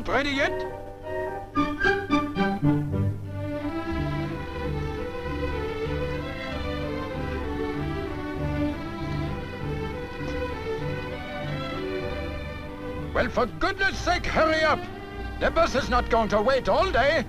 Not ready yet? Well, for goodness sake, hurry up! The bus is not going to wait all day.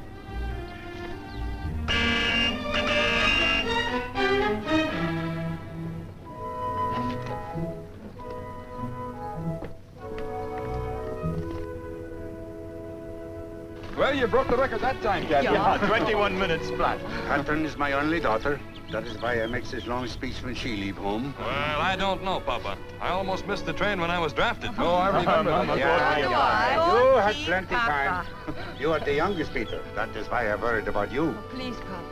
Well, you broke the record that time, Captain. Yeah, 21 minutes flat. Catherine is my only daughter. That is why I make this long speech when she leave home. Well, I don't know, Papa. I almost missed the train when I was drafted. Oh, I remember that. You had plenty time. You are the youngest, Peter. That is why I worried about you. Oh, please, Papa.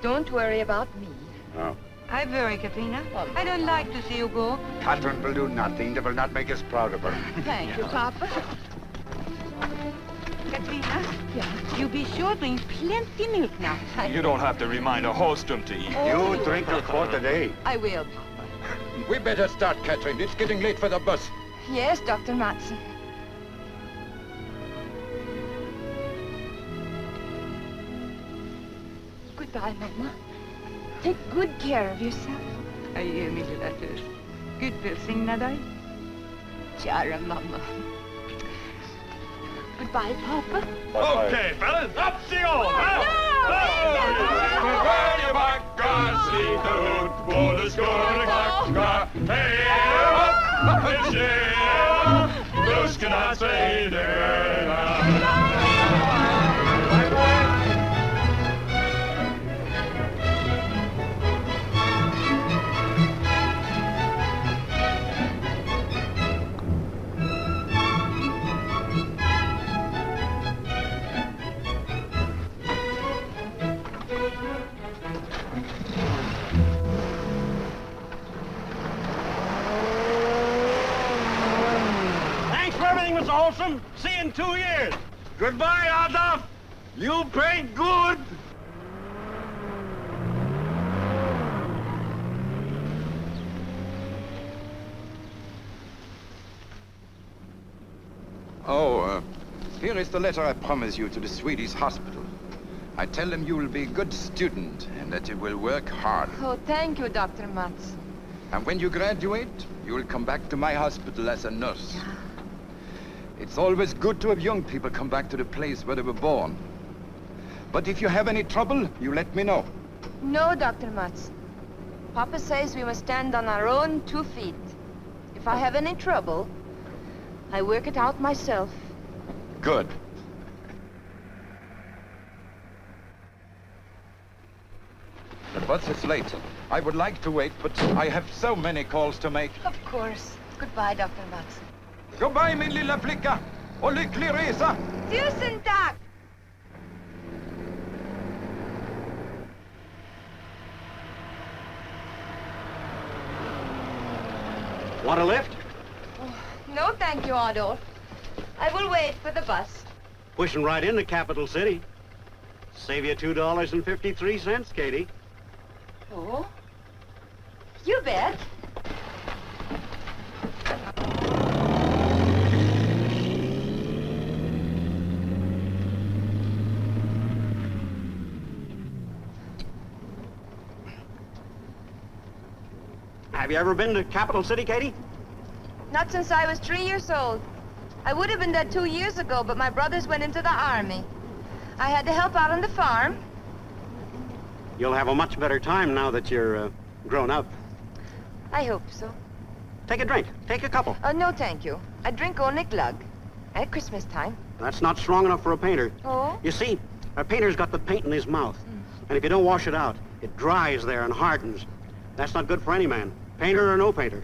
Don't worry about me. No. I worry, Katrina. I don't like to see you go. Catherine will do nothing that will not make us proud of her. Thank you, Papa. Katrina, you be sure drink plenty milk now. You don't have to remind a Holstrom to eat. You drink a quart a day. I will, Papa. We better start, Catherine. It's getting late for the bus. Yes, Dr. Matson. Goodbye, Mama. Take good care of yourself. Adjö, min lilla tös. Gud välsigna dig. Kära mamma. Goodbye, Papa. Okay, fellas, up the old, huh? Well, you backar, sliter ut, både skåre kacka. Hej, upp, en tjej, buskarna säger. Mr. Olson. See you in 2 years. Goodbye, Adolf. You paid good. Oh, here is the letter I promised you to the Swedish hospital. I tell them you will be a good student and that you will work hard. Oh, thank you, Dr. Matz. And when you graduate, you will come back to my hospital as a nurse. It's always good to have young people come back to the place where they were born. But if you have any trouble, you let me know. No, Dr. Matz. Papa says we must stand on our own 2 feet. If I have any trouble, I work it out myself. Good. The bus is late. I would like to wait, but I have so many calls to make. Of course. Goodbye, Dr. Matz. Goodbye, min lilla flicka. Och lycklig resa. Tusen tack! Want a lift? Oh, no, thank you, Adolf. I will wait for the bus. Pushing right into Capital City. Save you $2.53, Katie. Oh? You bet. Have you ever been to Capital City, Katie? Not since I was 3 years old. I would have been there 2 years ago, but my brothers went into the army. I had to help out on the farm. You'll have a much better time now that you're grown up. I hope so. Take a drink. Take a couple. No, thank you. I drink only glug. At Christmas time. That's not strong enough for a painter. Oh? You see, a painter's got the paint in his mouth. And if you don't wash it out, it dries there and hardens. That's not good for any man, painter or no painter.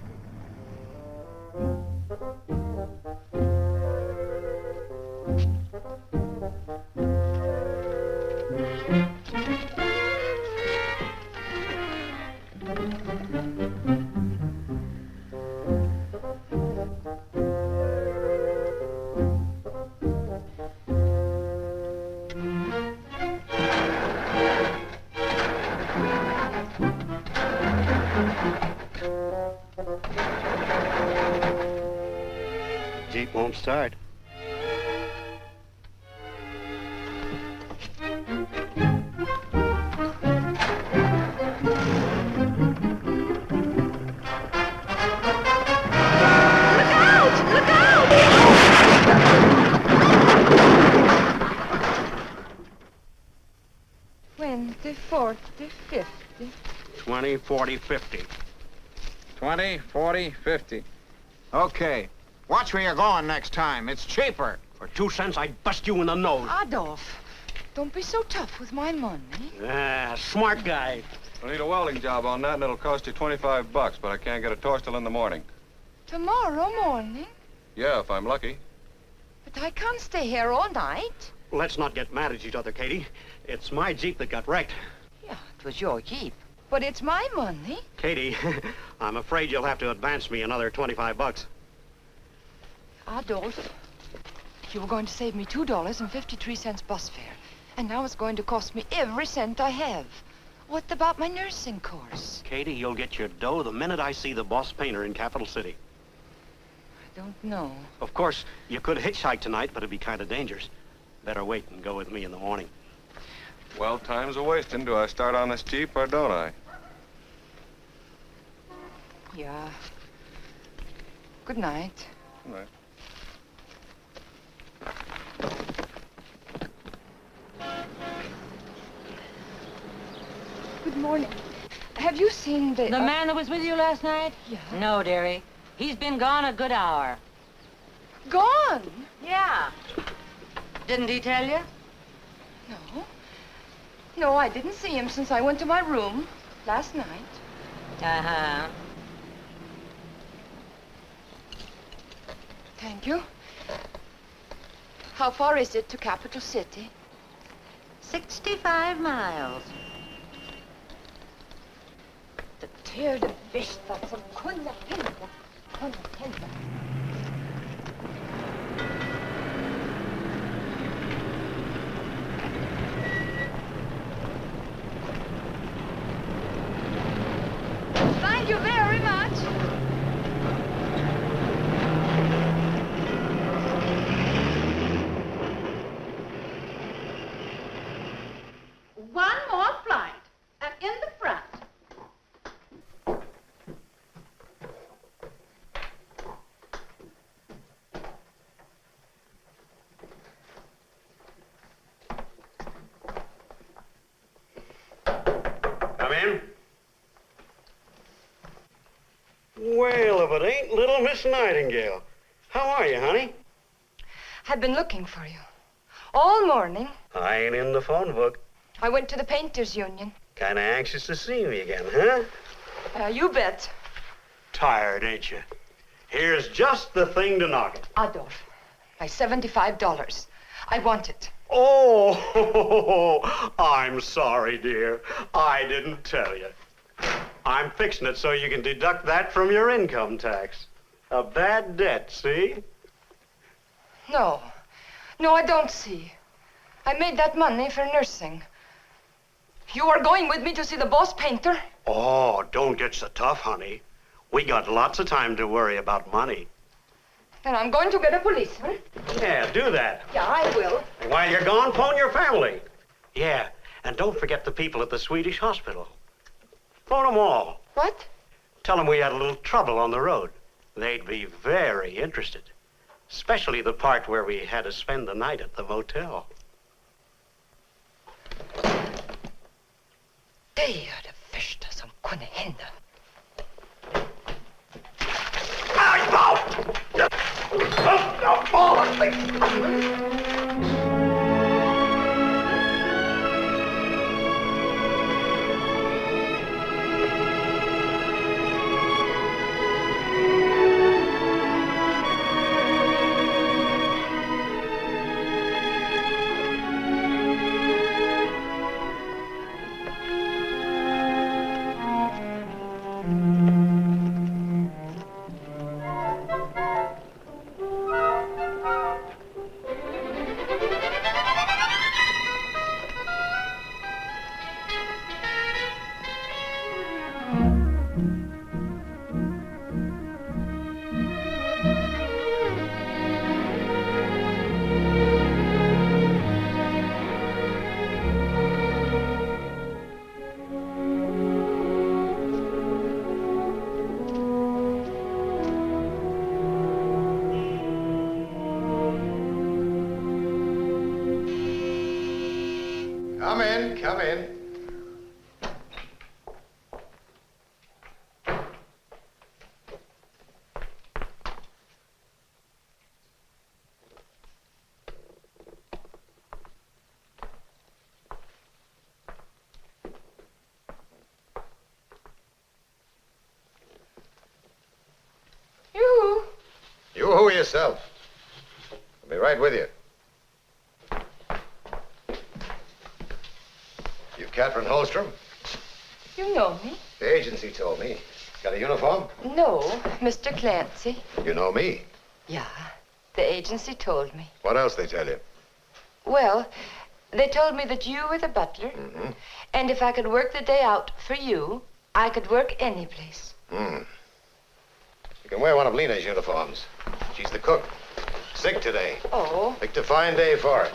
Jeep won't start. 20, 40, 50. 20, 40, 50. Okay. Watch where you're going next time. It's cheaper. For 2 cents, I'd bust you in the nose. Adolf, don't be so tough with my money. Ah, smart guy. I'll need a welding job on that, and it'll cost you $25, but I can't get a torch till in the morning. Tomorrow morning? Yeah, if I'm lucky. But I can't stay here all night. Let's not get mad at each other, Katie. It's my Jeep that got wrecked. Yeah, it was your Jeep. But it's my money. Katie, I'm afraid you'll have to advance me another $25. Adolf, you were going to save me $2.53 bus fare. And now it's going to cost me every cent I have. What about my nursing course? Katie, you'll get your dough the minute I see the boss painter in Capital City. I don't know. Of course, you could hitchhike tonight, but it'd be kind of dangerous. Better wait and go with me in the morning. Well, time's a-wasting. Do I start on this Jeep or don't I? Yeah. Good night. All right. Good morning. Have you seen the... The man that was with you last night? Yeah. No, dearie. He's been gone a good hour. Gone? Yeah. Didn't he tell you? No. No, I didn't see him since I went to my room last night. Uh-huh. Thank you. How far is it to Capital City? 65 miles. Det törde värsta som kunde hända. Kunde hända. Thank you very much. One more flight, and in the front. Come in. Well, if it ain't little Miss Nightingale. How are you, honey? I've been looking for you. All morning. I ain't in the phone book. I went to the Painters Union. Kinda anxious to see me again, huh? You bet. Tired, ain't you? Here's just the thing to knock it. Adolf, my $75. I want it. Oh, I'm sorry, dear. I didn't tell you. I'm fixing it so you can deduct that from your income tax. A bad debt, see? No. No, I don't see. I made that money for nursing. You are going with me to see the boss painter? Oh, don't get so tough, honey. We got lots of time to worry about money. Then I'm going to get a policeman. Yeah, do that. Yeah, I will. And while you're gone, phone your family. Yeah, and don't forget the people at the Swedish hospital. Phone them all. What? Tell them we had a little trouble on the road. They'd be very interested. Especially the part where we had to spend the night at the motel. Det är det värsta som kunde hända. Come in, come in. Yoo-hoo yourself. I'll be right with you. You Catherine Holstrom? You know me? The agency told me. Got a uniform? No, Mr. Clancy. You know me. Yeah, the agency told me. What else they tell you? Well, they told me that you were the butler, and if I could work the day out for you, I could work any place. You can wear one of Lena's uniforms. She's the cook. Sick today. Oh, Picked a fine day for it.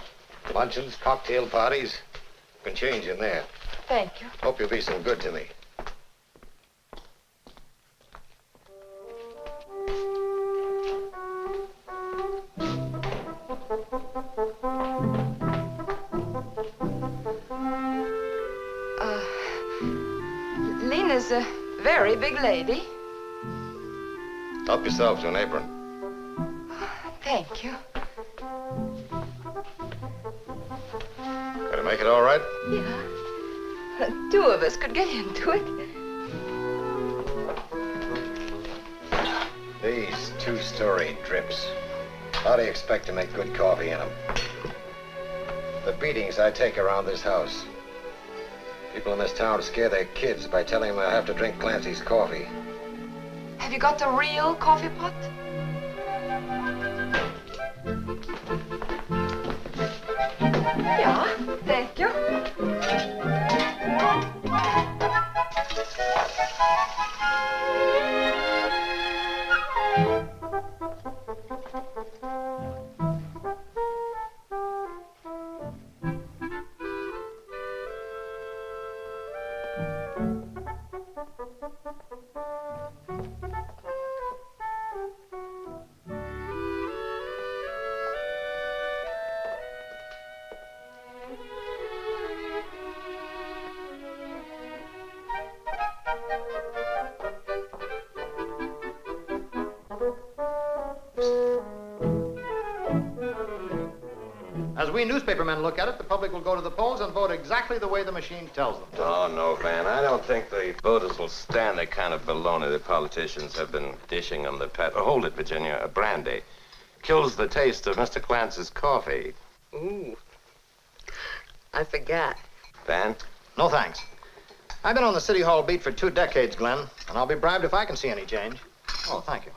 Luncheons, cocktail parties. You can change in there. thank you. Hope you'll be some good to me. Lena's a very big lady. Help yourself to an apron. Thank you. Gonna make it all right? Yeah. Two of us could get into it. These two-story drips. How do you expect to make good coffee in them? The beatings I take around this house. People in this town scare their kids by telling them they'll have to drink Clancy's coffee. Have you got the real coffee pot? Yeah, thank you. As we newspapermen look at it, the public will go to the polls and vote exactly the way the machine tells them. Oh, no, Van. I don't think the voters will stand the kind of baloney the politicians have been dishing them. Hold it, Virginia. A brandy. Kills the taste of Mr. Clancy's coffee. Ooh, I forgot. Van? No thanks. I've been on the City Hall beat for 2 decades, Glenn, and I'll be bribed if I can see any change. Oh, thank you.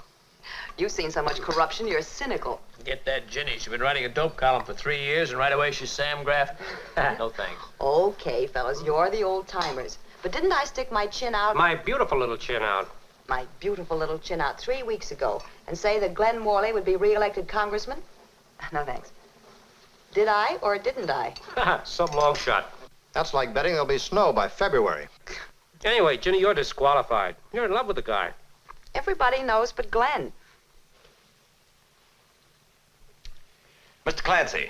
You've seen so much corruption, you're cynical. Get that Ginny. She's been writing a dope column for 3 years, and right away she's Sam Graft. No thanks. Okay, fellas, you're the old-timers. But didn't I stick my chin out? My beautiful little chin out. My beautiful little chin out 3 weeks ago and say that Glenn Morley would be re-elected congressman? No thanks. Did I or didn't I? Some long shot. That's like betting there'll be snow by February. Anyway, Ginny, you're disqualified. You're in love with the guy. Everybody knows but Glenn. Mr. Clancy,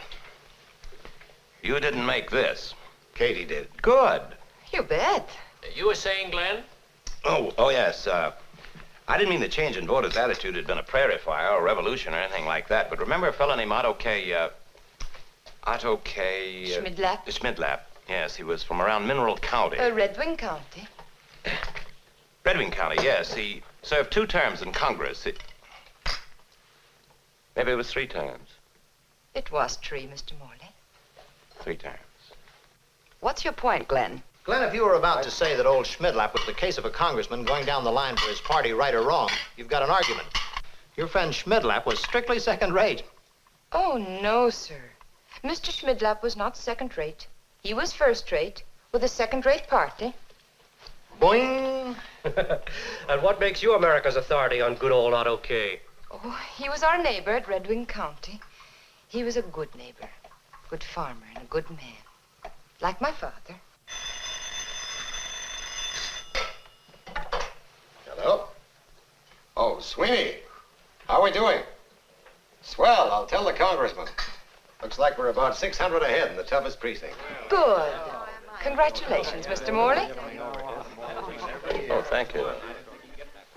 you didn't make this. Katie did. Good. You bet. You were saying, Glenn? Oh, yes. I didn't mean the change in voters' attitude had been a prairie fire or a revolution or anything like that. But remember a fellow named Otto K. Schmidlap. Schmidlap. Yes, he was from around Mineral County. Red Wing County. Red Wing County, yes. He served 2 terms in Congress. Maybe it was 3 terms. It was 3, Mr. Morley. 3 terms. What's your point, Glenn? Glenn, if you were about to say that old Schmidlap was the case of a congressman going down the line for his party, right or wrong, you've got an argument. Your friend Schmidlap was strictly second-rate. Oh, no, sir. Mr. Schmidlap was not second-rate. He was first-rate with a second-rate party. Boing! And what makes you America's authority on good old Otto K? Oh, he was our neighbor at Red Wing County. He was a good neighbor, good farmer, and a good man. Like my father. Hello? Oh, Sweeney. How are we doing? Swell, I'll tell the congressman. Looks like we're about 600 ahead in the toughest precinct. Good. Congratulations, Mr. Morley. Oh, thank you.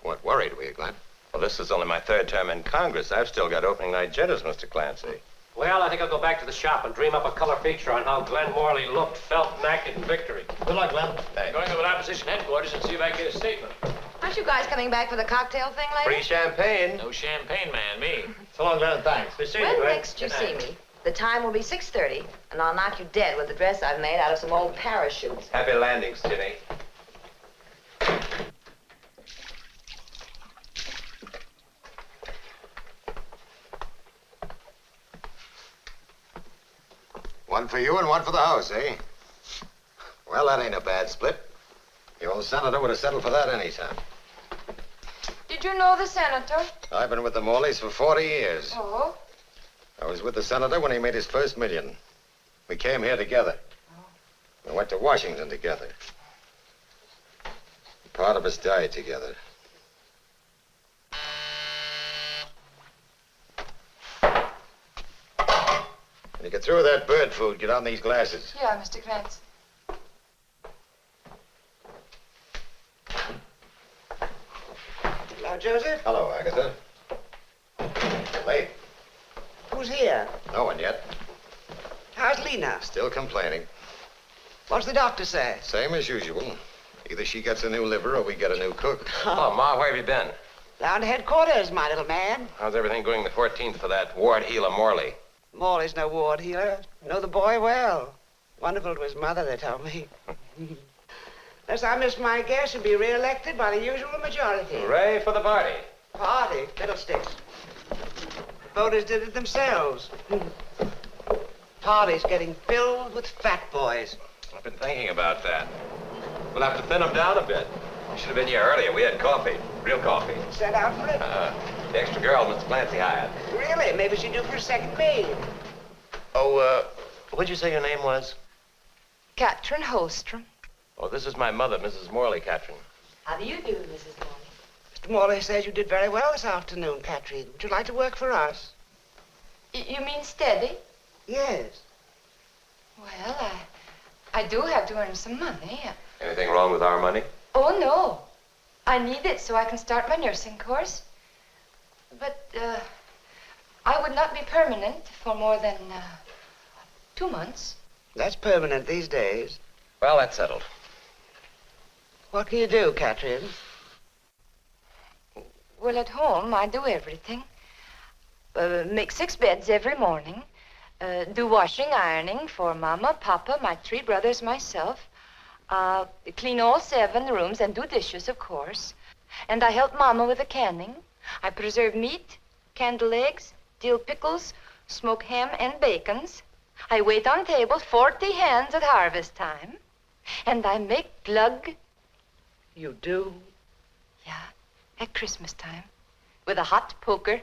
Weren't worried, were you, Glenn? Well, this is only my 3rd term in Congress. I've still got opening night jitters, Mr. Clancy. Well, I think I'll go back to the shop and dream up a color feature on how Glenn Morley looked, felt, and acted in victory. Good luck, Glenn. I'm going to opposition headquarters and see if I can get a statement. Aren't you guys coming back for the cocktail thing later? Free champagne. No champagne, man, me. So long, Glenn, thanks. Be seeing you, When Glenn. next you see me, the time will be 6:30, and I'll knock you dead with the dress I've made out of some old parachutes. Happy landings, Ginny. One for you and one for the house, eh? Well, that ain't a bad split. The old senator would have settled for that any time. Did you know the senator? I've been with the Moleys for 40 years. Oh? I was with the senator when he made his first million. We came here together. We went to Washington together. Part of us died together. When you get through with that bird food, get on these glasses. Yeah, Mr. Krantz. Hello, Joseph. Hello, Agatha. Late? Who's here? No one yet. How's Lena? Still complaining. What's the doctor say? Same as usual. Either she gets a new liver or we get a new cook. Oh, Ma, where have you been? Down to headquarters, my little man. How's everything going the 14th for that ward healer Morley? Morley's no ward healer. Know the boy well. Wonderful to his mother, they told me. Unless I miss my guess, he'll be re-elected by the usual majority. Hooray for the party. Party? Fiddlesticks. The voters did it themselves. Party's getting filled with fat boys. I've been thinking about that. We'll have to thin them down a bit. You should have been here earlier. We had coffee. Real coffee. Sent out for it? The extra girl Mr. Clancy hired. Really? Maybe she'd do for a second maid. Oh, what'd you say your name was? Katrin Holstrom. Oh, this is my mother, Mrs. Morley, Katrin. How do you do, Mrs. Morley? Mr. Morley says you did very well this afternoon, Katrin. Would you like to work for us? You mean steady? Yes. Well, I do have to earn some money. Anything wrong with our money? Oh, no. I need it so I can start my nursing course. But, I would not be permanent for more than, 2 months. That's permanent these days. Well, that's settled. What can you do, Katrin? Well, at home, I do everything. Make 6 beds every morning. Do washing, ironing for Mama, Papa, my 3 brothers, myself. Clean all 7 rooms and do dishes, of course. And I help Mama with the canning. I preserve meat, candle eggs, dill pickles, smoke ham and bacons. I wait on table 40 hands at harvest time. And I make glug. You do? Yeah, at Christmas time. With a hot poker.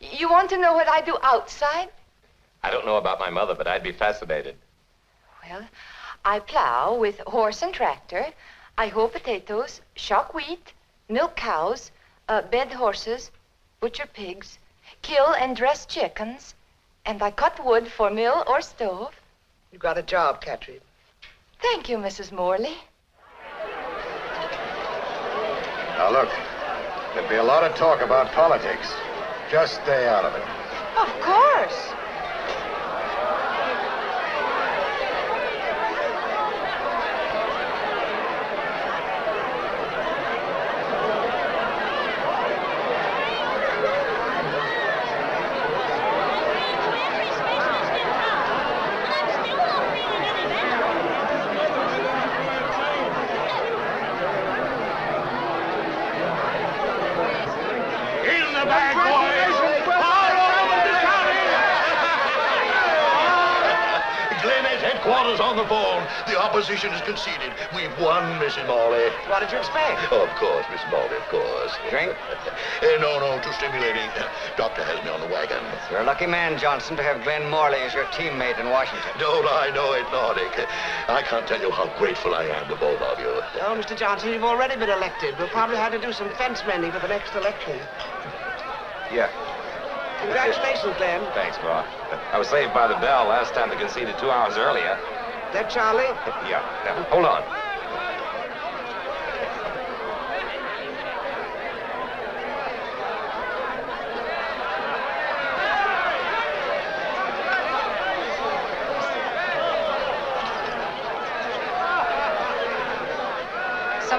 You want to know what I do outside? I don't know about my mother, but I'd be fascinated. Well, I plow with horse and tractor. I hoe potatoes, shock wheat, milk cows, bed horses, butcher pigs, kill and dress chickens, and I cut wood for mill or stove. You got a job, Katrin. Thank you, Mrs. Morley. Now, look, there'd be a lot of talk about politics. Just stay out of it. Of course. In the bag, boys! All over the county! Glenn has headquarters on the phone. The opposition is conceded. We've won, Mrs. Morley. What did you expect? Of course, Miss Morley, of course. Drink? No, too stimulating. Doctor has me on the wagon. You're a lucky man, Johnson, to have Glenn Morley as your teammate in Washington. Don't I know it, Nordic? I can't tell you how grateful I am to both of you. Oh, Mr. Johnson, you've already been elected. We'll probably have to do some fence mending for the next election. Yeah. Congratulations, Glenn. Thanks, Ma. I was saved by the bell last time they conceded 2 hours earlier. That Charlie? Yeah. Hold on.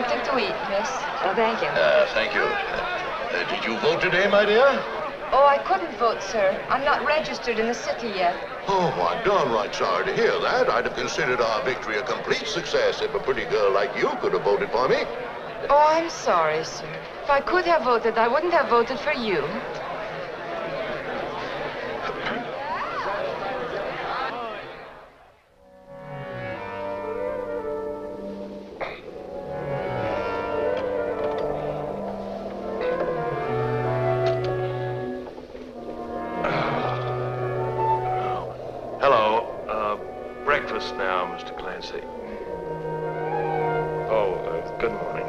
something to eat, miss. Oh, thank you. Thank you. Did you vote today, my dear? Oh, I couldn't vote, sir. I'm not registered in the city yet. Oh, I'm downright sorry to hear that. I'd have considered our victory a complete success if a pretty girl like you could have voted for me. Oh, I'm sorry, sir. If I could have voted, I wouldn't have voted for you. Hello. Breakfast now, Mr. Clancy. Oh, good morning.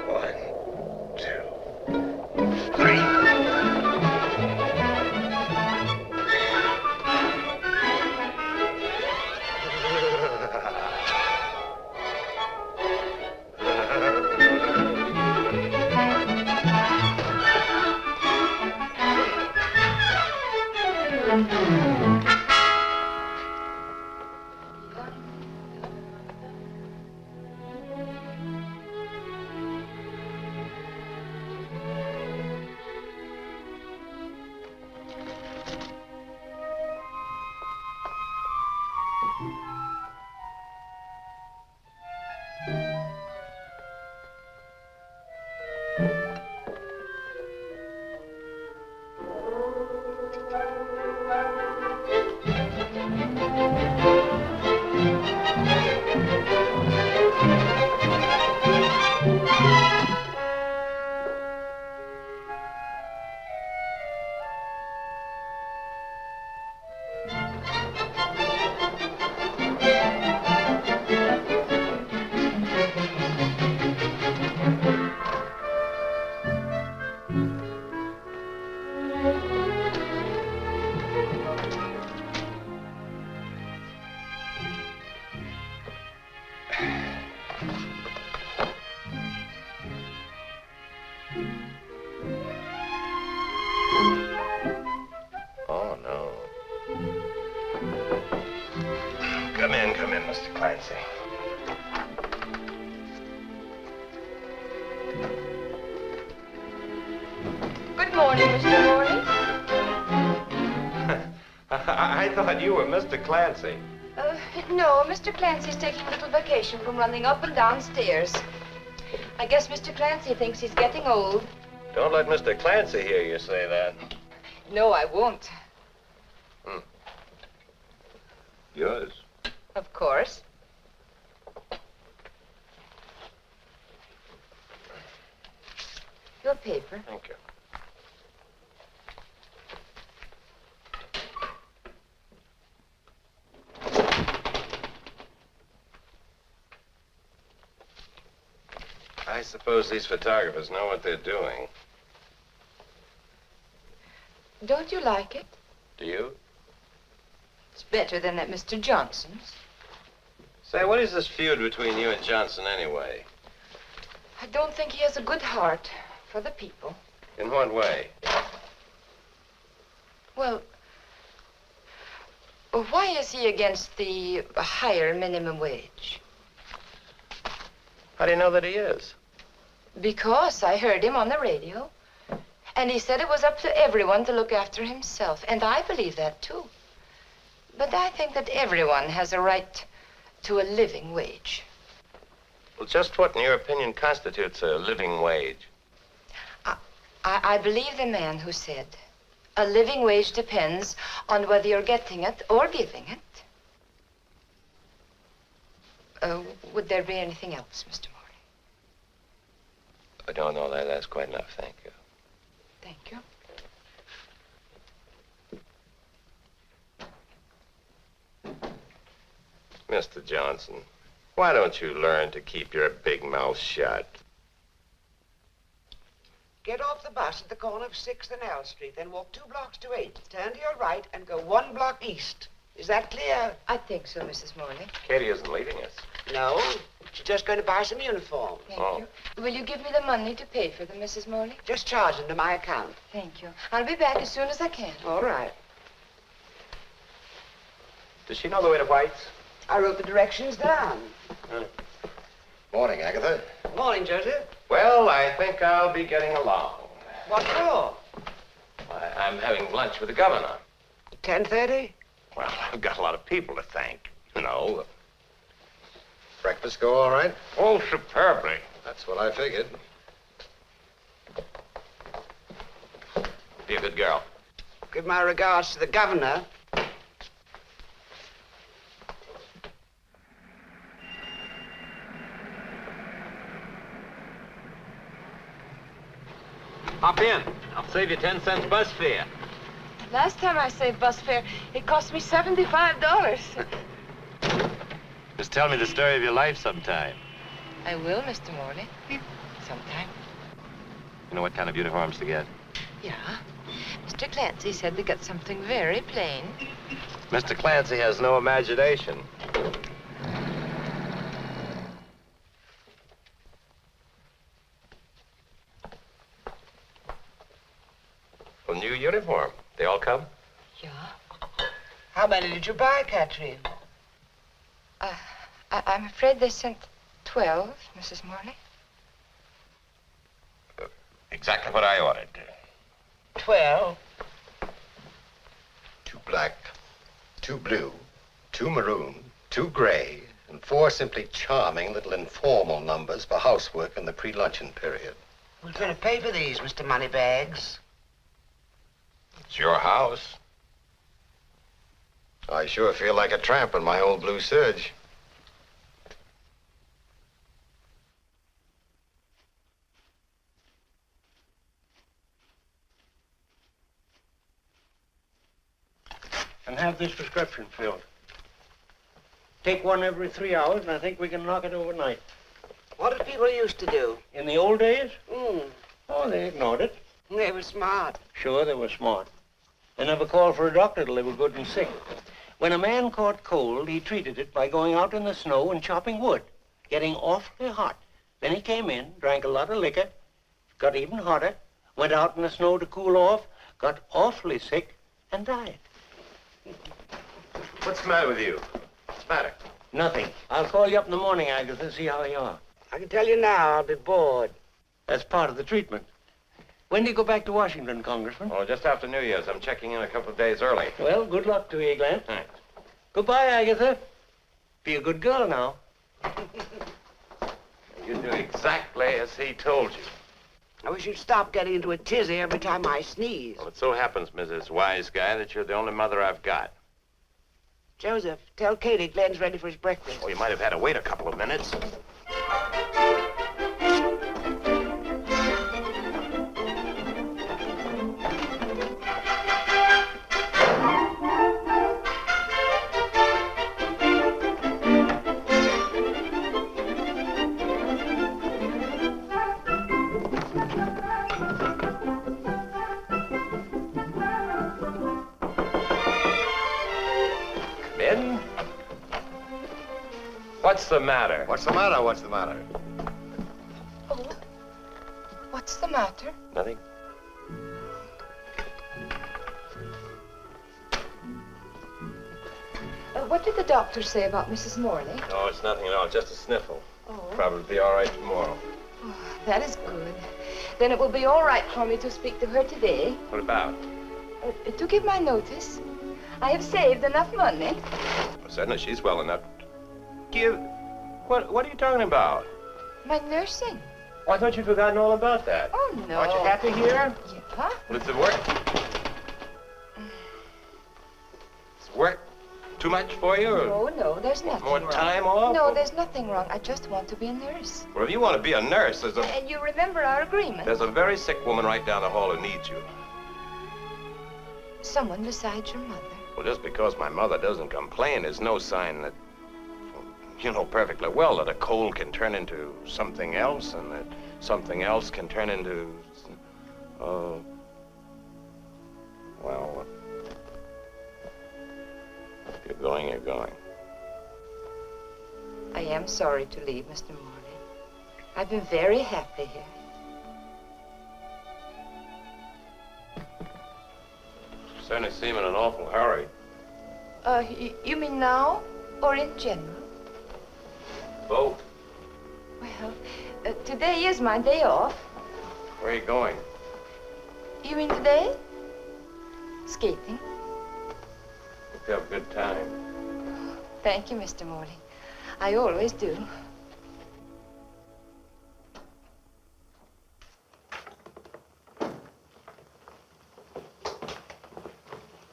One, two, three. Oh, no. Come in, Mr. Clancy. Good morning, Mr. Morley. I thought you were Mr. Clancy. No, Mr. Clancy's taking a little vacation from running up and down stairs. I guess Mr. Clancy thinks he's getting old. Don't let Mr. Clancy hear you say that. No, I won't. Yours. Of course. Your paper. Thank you. I suppose these photographers know what they're doing. Don't you like it? Do you? It's better than at Mr. Johnson's. Say, what is this feud between you and Johnson anyway? I don't think he has a good heart for the people. In what way? Well, why is he against the higher minimum wage? How do you know that he is? Because I heard him on the radio, and he said it was up to everyone to look after himself, and I believe that too. But I think that everyone has a right to a living wage. Well, just what, in your opinion, constitutes a living wage? I believe the man who said, a living wage depends on whether you're getting it or giving it. Would there be anything else, Mr. Morley? No, that's quite enough, thank you. Thank you. Mr. Johnson, why don't you learn to keep your big mouth shut? Get off the bus at the corner of 6th and L Street, then walk 2 blocks to 8. Turn to your right and go 1 block east. Is that clear? I think so, Mrs. Morley. Katie isn't leaving us. No, she's just going to buy some uniforms. Thank you. Will you give me the money to pay for them, Mrs. Morley? Just charge them to my account. Thank you. I'll be back as soon as I can. All right. Does she know the way to White's? I wrote the directions down. Morning, Agatha. Morning, Joseph. Well, I think I'll be getting along. What for? I'm having lunch with the governor. 10:30? Well, I've got a lot of people to thank, you know. Breakfast go all right? Oh, superbly. That's what I figured. Be a good girl. Give my regards to the governor. Hop in. I'll save you 10 cents bus fare. Last time I saved bus fare, it cost me $75. Just tell me the story of your life sometime. I will, Mr. Morley. Sometime. You know what kind of uniforms to get? Yeah. Mr. Clancy said to get something very plain. Mr. Clancy has no imagination. A new uniform. They all come? Yeah. How many did you buy, Catherine? I'm afraid they sent 12, Mrs. Morley. Exactly what I ordered. 12? 2 black, 2 blue, 2 maroon, 2 gray, and 4 simply charming little informal numbers for housework in the pre-luncheon period. Who's going to pay for these, Mr. Moneybags? It's your house. I sure feel like a tramp in my old blue serge. And have this prescription filled. Take one every 3 hours, and I think we can knock it overnight. What did people used to do? In the old days? Mm. Oh, they ignored it. They were smart. Sure, they were smart. They never called for a doctor till they were good and sick. When a man caught cold, he treated it by going out in the snow and chopping wood, getting awfully hot. Then he came in, drank a lot of liquor, got even hotter, went out in the snow to cool off, got awfully sick, and died. What's the matter with you? What's the matter? Nothing. I'll call you up in the morning, Agatha, see how you are. I can tell you now, I'll be bored. That's part of the treatment. When do you go back to Washington, Congressman? Oh, just after New Year's. I'm checking in a couple of days early. Well, good luck to you, Glenn. Thanks. Goodbye, Agatha. Be a good girl now. You do exactly as he told you. I wish you'd stop getting into a tizzy every time I sneeze. Well, it so happens, Mrs. Wise Guy, that you're the only mother I've got. Joseph, tell Katie Glenn's ready for his breakfast. Oh, you might have had to wait a couple of minutes. What's the matter? What's the matter? What's the matter? Oh, what's the matter? Nothing. What did the doctor say about Mrs. Morley? No, it's nothing at all. Just a sniffle. Oh. Probably be all right tomorrow. Oh, that is good. Then it will be all right for me to speak to her today. What about? To give my notice. I have saved enough money. Well, certainly, she's well enough. Give? What are you talking about? My nursing. Oh, I thought you'd forgotten all about that. Oh, no. Aren't you happy here? Yeah. Well, is the work? Is work too much for you? Or No, there's nothing more wrong. time off? No, there's nothing wrong. I just want to be a nurse. Well, if you want to be a nurse, And you remember our agreement? there's a very sick woman right down the hall who needs you. Someone besides your mother. Well, just because my mother doesn't complain is no sign that... You know perfectly well that a cold can turn into something else, and that something else can turn into... well... If you're going, you're going. I am sorry to leave, Mr. Morley. I've been very happy here. Certainly seem in an awful hurry. You mean now or in general? Both. Well, today is my day off. Where are you going? You mean today? Skating. Hope you have a good time. Thank you, Mr. Morley. I always do.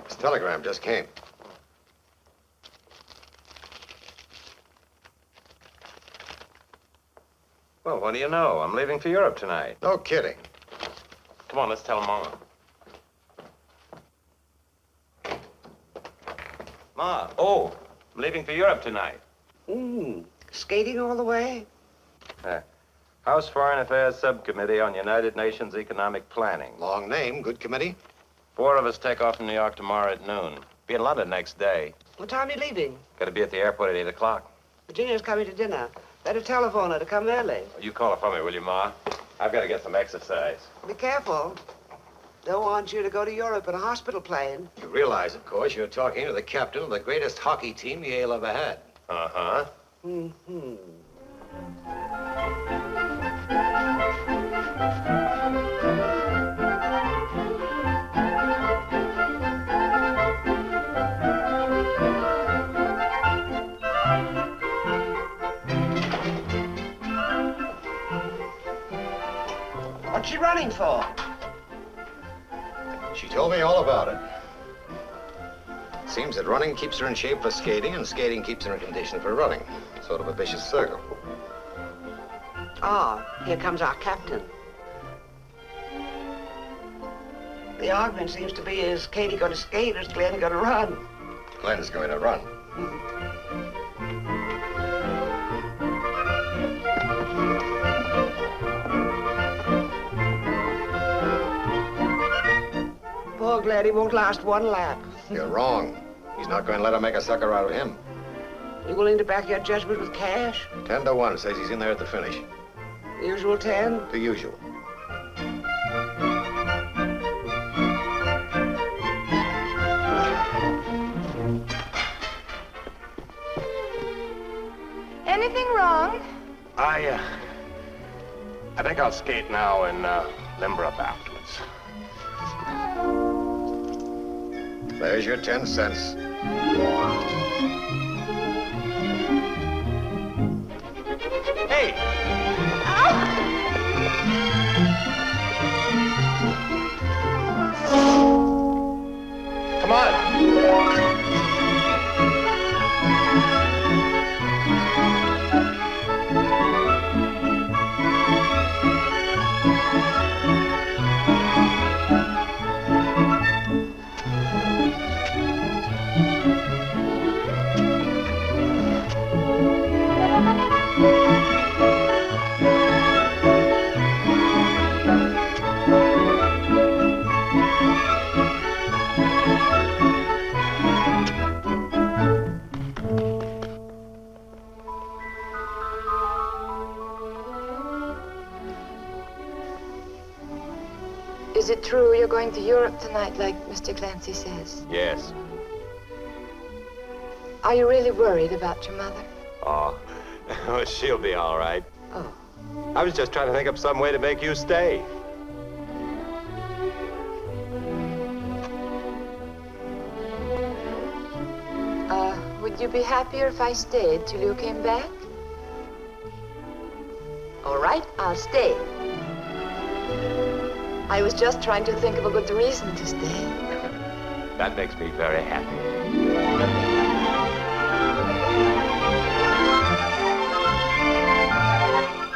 This telegram just came. Well, what do you know? I'm leaving for Europe tonight. No kidding. Come on, let's tell Mama. Ma, oh, I'm leaving for Europe tonight. Skating all the way? House Foreign Affairs Subcommittee on United Nations Economic Planning. Long name, good committee. 4 of us take off from New York tomorrow at noon. Be in London next day. What time are you leaving? Got to be at the airport at 8 o'clock. Virginia's coming to dinner. Better telephone her to come early. You call her for me, will you, Ma? I've got to get some exercise. Be careful. Don't want you to go to Europe in a hospital plane. You realize, of course, you're talking to the captain of the greatest hockey team Yale ever had. Uh-huh. Mm-hmm. What's she running for? She told me all about it. Seems that running keeps her in shape for skating, and skating keeps her in condition for running. Sort of a vicious circle. Ah, here comes our captain. The argument seems to be, is Katie going to skate or is Glenn going to run? Glenn's going to run. Poor Glenn, he won't last one lap. You're wrong. He's not going to let her make a sucker out of him. You willing to back your judgment with cash? 10 to 1 says he's in there at the finish. The usual 10? The usual. Anything wrong? I think I'll skate now and limber up afterwards. There's your 10 cents. Hey! Come on! Is it true you're going to Europe tonight, like Mr. Clancy says? Yes. Are you really worried about your mother? Oh, she'll be all right. Oh. I was just trying to think up some way to make you stay. Would you be happier if I stayed till you came back? All right, I'll stay. I was just trying to think of a good reason to stay. That makes me very happy.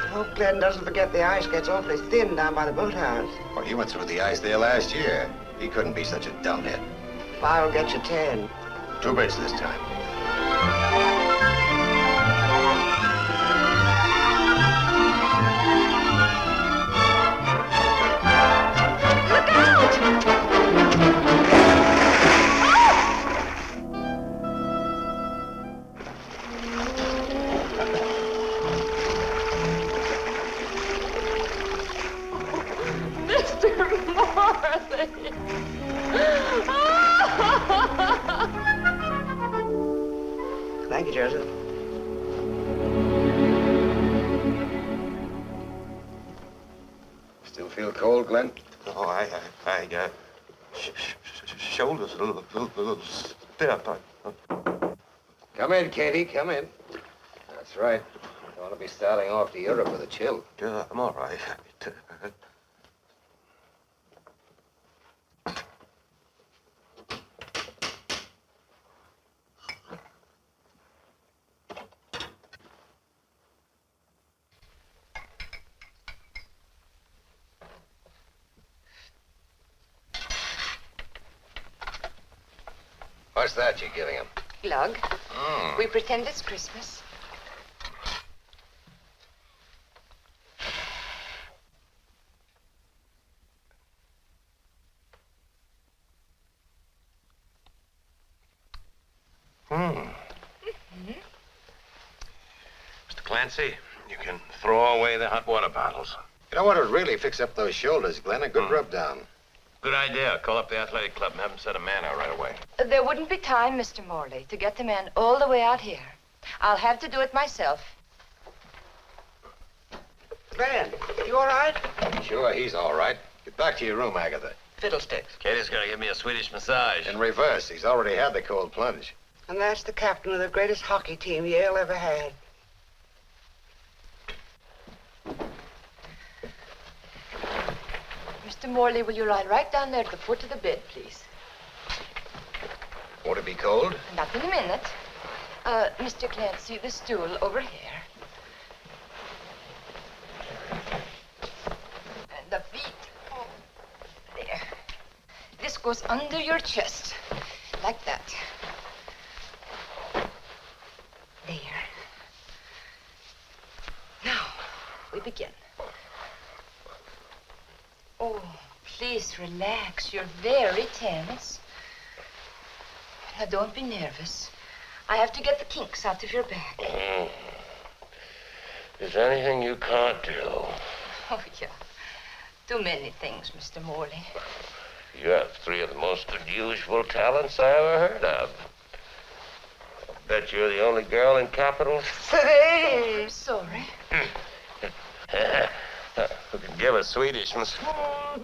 I hope Glenn doesn't forget the ice gets awfully thin down by the boathouse. Well, he went through the ice there last year. He couldn't be such a dumbhead. I'll get you 10. 2 bits this time. Mr. Morley! Feel cold, Glenn? No, shoulders a little stiff. Come in, Katie, come in. That's right. Don't want to be starting off to Europe with a chill. Yeah, I'm all right. What's that you're giving him? Glug. We pretend it's Christmas. Mr. Clancy, you can throw away the hot water bottles. You know what would really fix up those shoulders, Glenn? A good rub down. Good idea. Call up the athletic club and have them send a man out right away. There wouldn't be time, Mr. Morley, to get the man all the way out here. I'll have to do it myself. Glenn, you all right? Sure, he's all right. Get back to your room, Agatha. Fiddlesticks. Katie's gonna give me a Swedish massage. In reverse. He's already had the cold plunge. And that's the captain of the greatest hockey team Yale ever had. Mr. Morley, will you lie right down there at the foot of the bed, please? Won't it be cold? Not in a minute. Mr. Clancy, the stool over here. And the feet. Oh, there. This goes under your chest, like that. There. Now, we begin. Oh, please relax. You're very tense. Now, don't be nervous. I have to get the kinks out of your back. Is there anything you can't do? Oh, yeah. Too many things, Mr. Morley. You have three of the most unusual talents I ever heard of. I bet you're the only girl in Capitol. I'm sorry. Who can give a Swedish massage?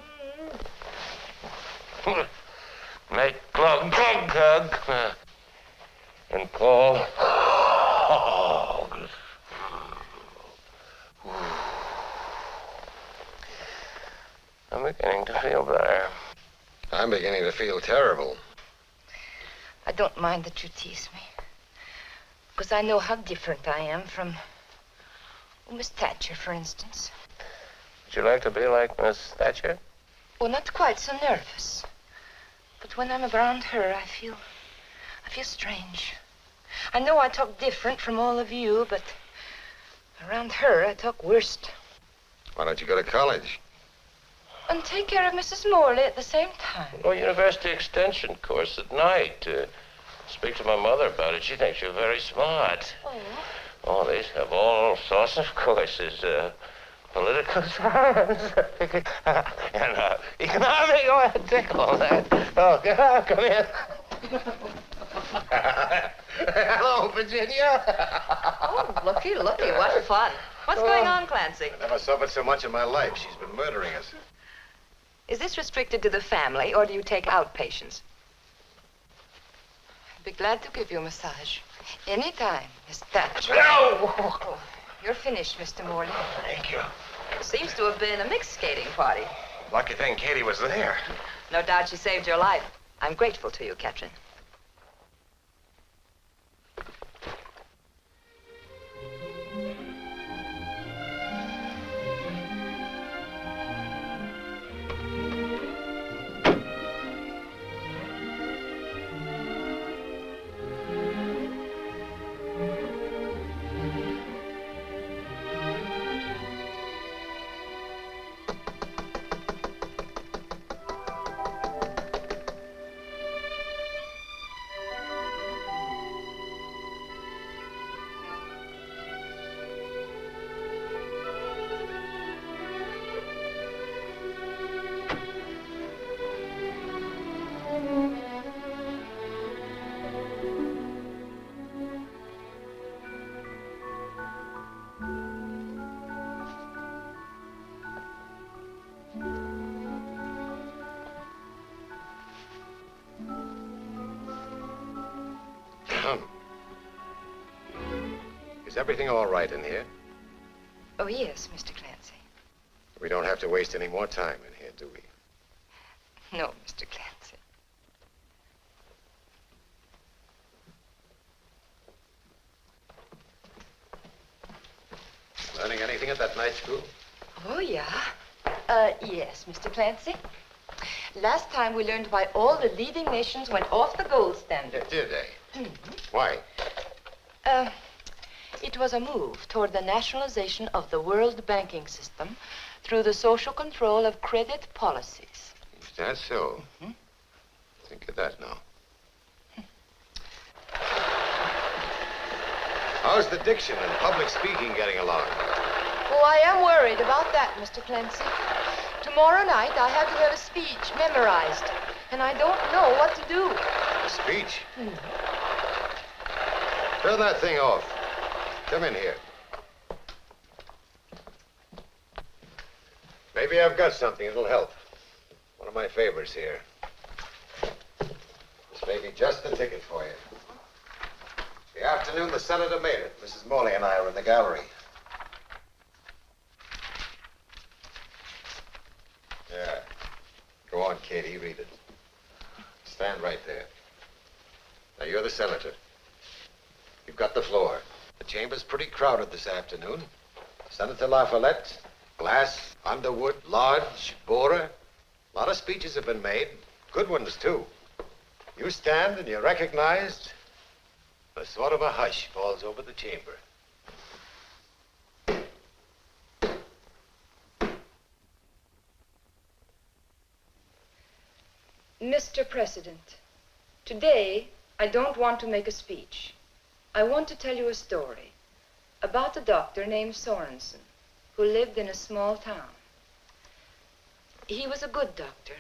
Make glug glug glug. And call. I'm beginning to feel better. I'm beginning to feel terrible. I don't mind that you tease me. Because I know how different I am from Miss Thatcher, for instance. Would you like to be like Miss Thatcher? Oh, not quite so nervous. But when I'm around her, I feel strange. I know I talk different from all of you, but around her, I talk worst. Why don't you go to college? And take care of Mrs. Morley at the same time. Or university extension course at night. Speak to my mother about it. She thinks you're very smart. Oh. Oh, they have all sorts of courses. Political science and economic. Oh, tickle all that. Oh, come here. Hello, Virginia. Oh, looky, what fun. What's going on, Clancy? I never suffered so much in my life. She's been murdering us. Is this restricted to the family, or do you take out patients? I'd be glad to give you a massage. Anytime, Miss Thatcher. No! Oh, you're finished, Mr. Morley. Thank you. Seems to have been a mixed skating party. Lucky thing Katie was there. No doubt she saved your life. I'm grateful to you, Captain. Everything all right in here? Oh, yes, Mr. Clancy. We don't have to waste any more time in here, do we? No, Mr. Clancy. Learning anything at that night school? Oh, yeah. Yes, Mr. Clancy. Last time we learned why all the leading nations went off the gold standard. Did they? Mm-hmm. Why? It was a move toward the nationalization of the world banking system through the social control of credit policies. Is that so? Mm-hmm. Think of that now. How's the diction and public speaking getting along? Oh, I am worried about that, Mr. Clancy. Tomorrow night I have to have a speech memorized, and I don't know what to do. A speech? Mm-hmm. Turn that thing off. Come in here. Maybe I've got something that'll help. One of my favors here. This may be just the ticket for you. The afternoon the senator made it. Mrs. Morley and I were in the gallery. Yeah. Go on, Katie, read it. Stand right there. Now, you're the senator. You've got the floor. The chamber's pretty crowded this afternoon. Senator LaFollette, Glass, Underwood, Lodge, Borer. A lot of speeches have been made. Good ones, too. You stand and you're recognized. A sort of a hush falls over the chamber. Mr. President, today I don't want to make a speech. I want to tell you a story about a doctor named Sorensen who lived in a small town. He was a good doctor,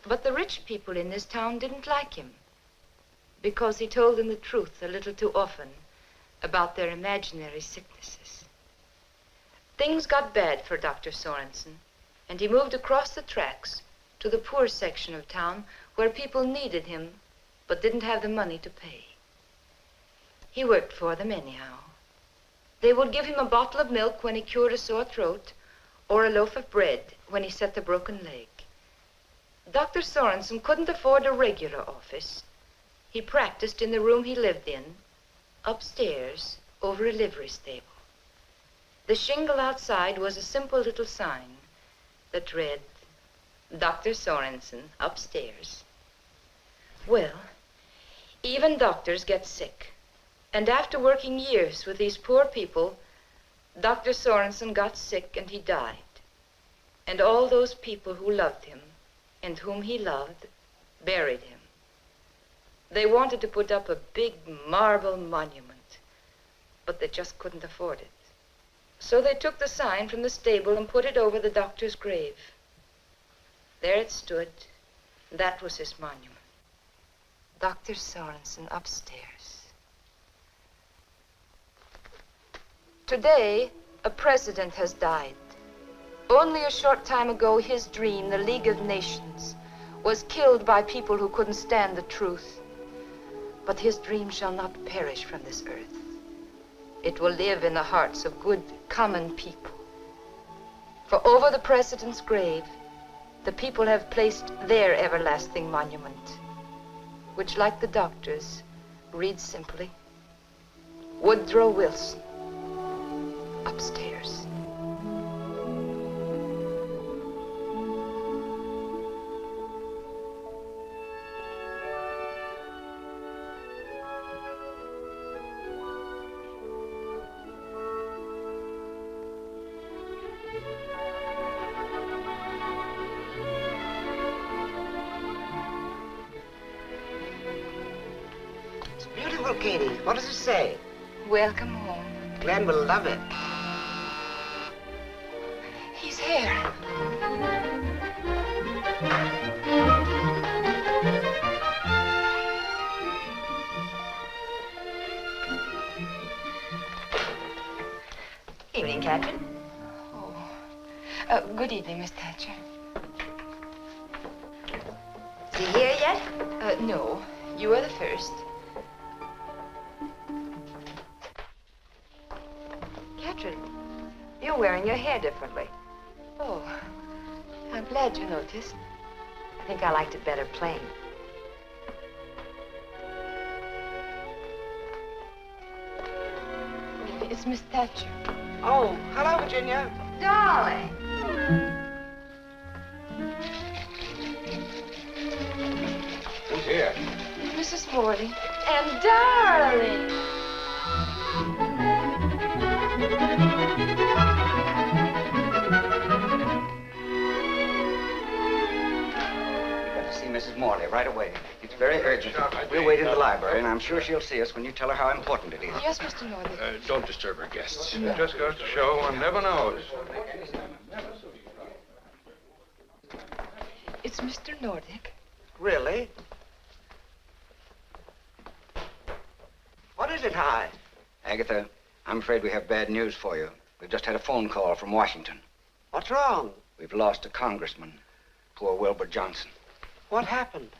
but the rich people in this town didn't like him because he told them the truth a little too often about their imaginary sicknesses. Things got bad for Dr. Sorensen, and he moved across the tracks to the poor section of town where people needed him but didn't have the money to pay. He worked for them anyhow. They would give him a bottle of milk when he cured a sore throat or a loaf of bread when he set a broken leg. Dr. Sorensen couldn't afford a regular office. He practiced in the room he lived in, upstairs over a livery stable. The shingle outside was a simple little sign that read, Dr. Sorensen, upstairs. Well, even doctors get sick. And after working years with these poor people, Dr. Sorensen got sick and he died. And all those people who loved him and whom he loved buried him. They wanted to put up a big marble monument, but they just couldn't afford it. So they took the sign from the stable and put it over the doctor's grave. There it stood. That was his monument. Dr. Sorensen, upstairs. Today, a president has died. Only a short time ago, his dream, the League of Nations, was killed by people who couldn't stand the truth. But his dream shall not perish from this earth. It will live in the hearts of good, common people. For over the president's grave, the people have placed their everlasting monument, which, like the doctor's, reads simply, Woodrow Wilson, upstairs. Katie, what does it say? Welcome home. Glenn will love it. He's here. Evening, Catherine. Oh, good evening, Miss Thatcher. Is he here yet? No. You are the first. you're wearing your hair differently. Oh, I'm glad you noticed. I think I liked it better plain. It's Miss Thatcher. Oh, hello, Virginia. Darling. Who's here? Mrs. Morley. And darling. You've got to see Mrs. Morley right away. It's very urgent. We'll wait in the library, and I'm sure she'll see us when you tell her how important it is. Yes, Mr. Northern. Don't disturb our guests. It just goes to show one never knows. It's Mr. Nordic. Really? What is it, Hi? Agatha, I'm afraid we have bad news for you. We've just had a phone call from Washington. What's wrong? We've lost a congressman. Poor Wilbur Johnson. What happened?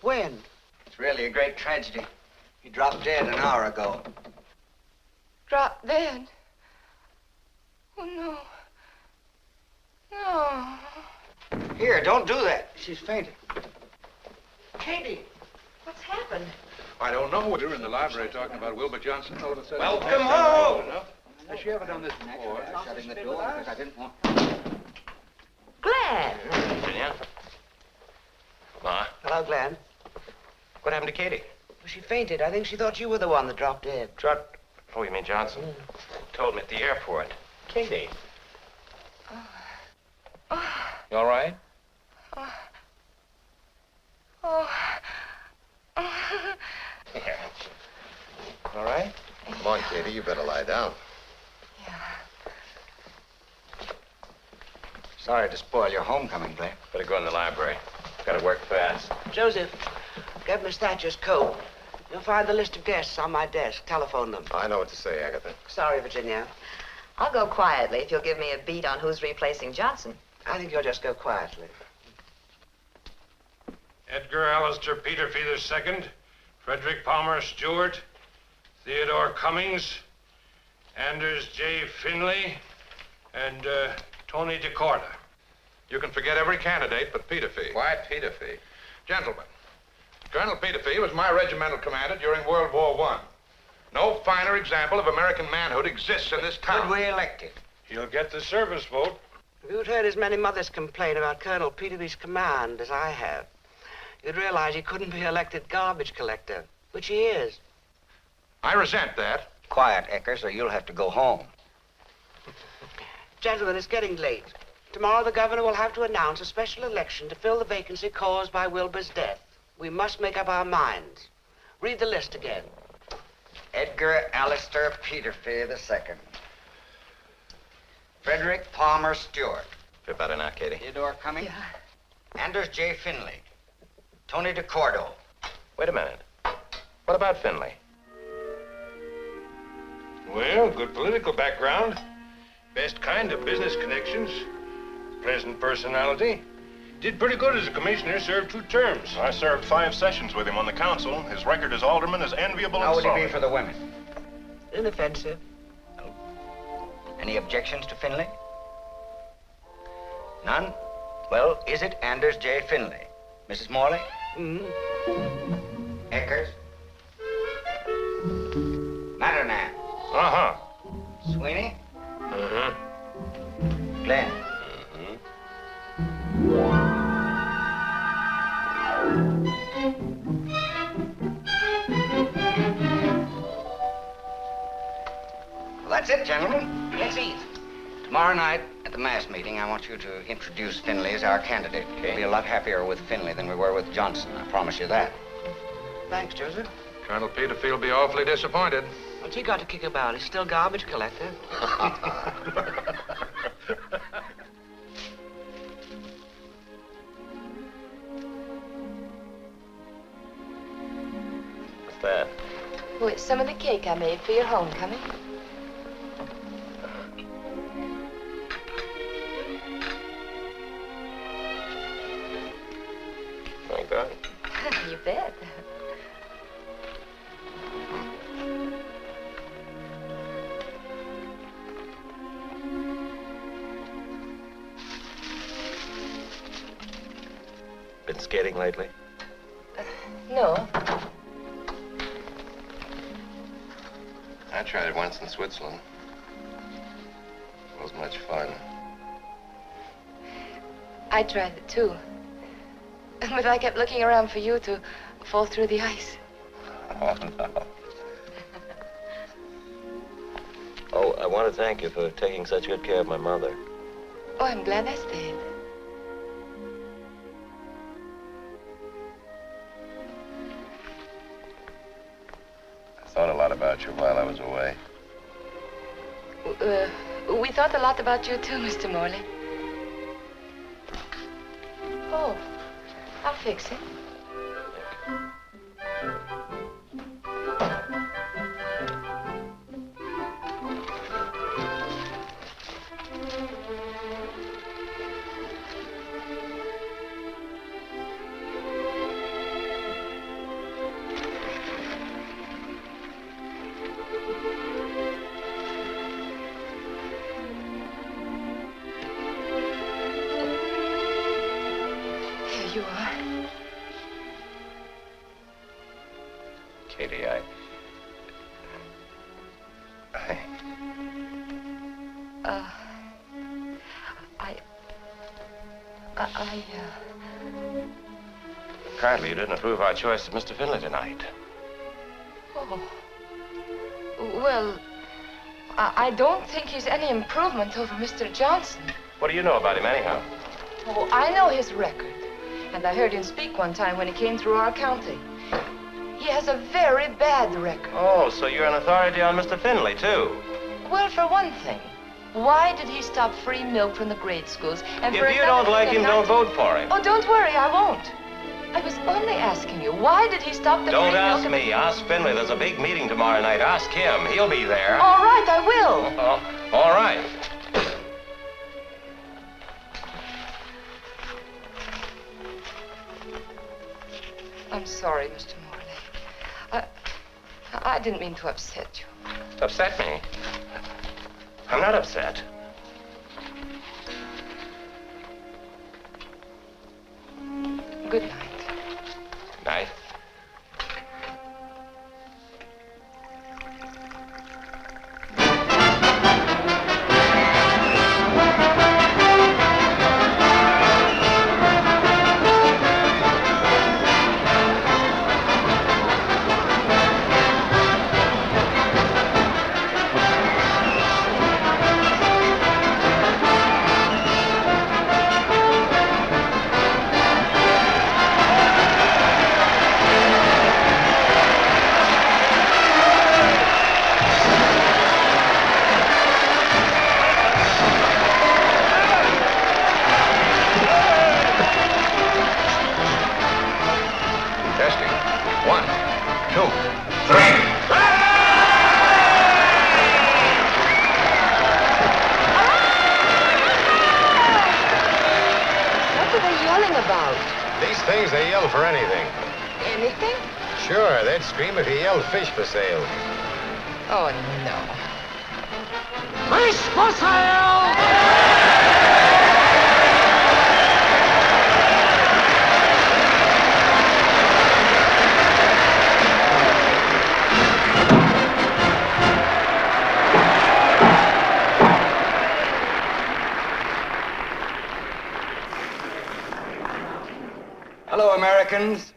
When? It's really a great tragedy. He dropped dead an hour ago. Drop dead. Oh, no. No. Here, don't do that. She's fainted. Katie, what's happened? I don't know. We were in the library talking about Wilbur Johnson. All of a sudden... Welcome home! Has she ever done this before? Shutting the door because I didn't want... Glenn! Virginia? Ma, Hello, Glenn. what happened to Katie? Well, she fainted. I think she thought you were the one that dropped dead. Oh, you mean Johnson? Told me at the airport. Katie. You all right? Here. All right? Come on, Katie, you better lie down. Sorry to spoil your homecoming, Glenn. Better go in the library. Gotta work fast. Joseph, get Miss Thatcher's coat. You'll find the list of guests on my desk. Telephone them. I know what to say, Agatha. Sorry, Virginia. I'll go quietly if you'll give me a beat on who's replacing Johnson. I think you'll just go quietly. Edgar Allister Peterfield II, Frederick Palmer Stewart, Theodore Cummings, Anders J. Finley, and Tony DeCorda. You can forget every candidate but Peterfield. Why Peterfield? Gentlemen, Colonel Peterfield was my regimental commander during World War I. No finer example of American manhood exists in this town. Could we elect him? He'll get the service vote. If you'd heard as many mothers complain about Colonel Peterfield's command as I have, you'd realize he couldn't be elected garbage collector, which he is. I resent that. Quiet, Eckers, or you'll have to go home. Gentlemen, it's getting late. Tomorrow the governor will have to announce a special election to fill the vacancy caused by Wilbur's death. We must make up our minds. Read the list again. Edgar Allister Peterfield II. Frederick Palmer Stewart. Feel better now, Katie? Theodore Cummings. Anders J. Finley. Tony DeCordo. Wait a minute. What about Finley? Well, good political background. Best kind of business connections. Pleasant personality. Did pretty good as a commissioner, served 2 terms. I served 5 sessions with him on the council. His record as alderman is enviable How and would solid. he be for the women? Inoffensive. Any objections to Finley? None? Well, is it Anders J. Finley? Mrs. Morley? Eckers? Matternan? Uh-huh. Sweeney? Mm-hmm. Glenn? Well, that's it, gentlemen. Let's eat. Tomorrow night at the mass meeting, I want you to introduce Finley as our candidate. We'll be a lot happier with Finley than we were with Johnson. I promise you that. Thanks, Joseph. Colonel Peterfield will be awfully disappointed. What's he got to kick about? He's still garbage collector. What's that? Oh, it's some of the cake I made for your homecoming. Thank God. You bet. Been skating lately? No. I tried it once in Switzerland. It wasn't much fun. I tried it too. But I kept looking around for you to fall through the ice. Oh, no. Oh, I want to thank you for taking such good care of my mother. Oh, I'm glad I stayed. I thought a lot about you while I was away. We thought a lot about you too, Mr. Morley. Oh, I'll fix it. You are. Katie, Apparently you didn't approve our choice of Mr. Finley tonight. Oh. Well, I don't think he's any improvement over Mr. Johnson. What do you know about him anyhow? Oh, I know his record. And I heard him speak one time when he came through our county. He has a very bad record. Oh, so you're an authority on Mr. Finley, too? Well, for one thing, why did he stop free milk from the grade schools? And If you don't like him, don't vote for him. Oh, don't worry, I won't. I was only asking you, why did he stop the Don't free milk? ask me. Ask Finley. There's a big meeting tomorrow night. Ask him. He'll be there. All right, I will. Oh, all right. I'm sorry, Mr. Morley. I didn't mean to upset you. Upset me? I'm not upset. Good night. Night. Things, they yell for anything. Anything? Sure, they'd scream if you yelled fish for sale. Oh, no. Fish for sale! Hello, Americans.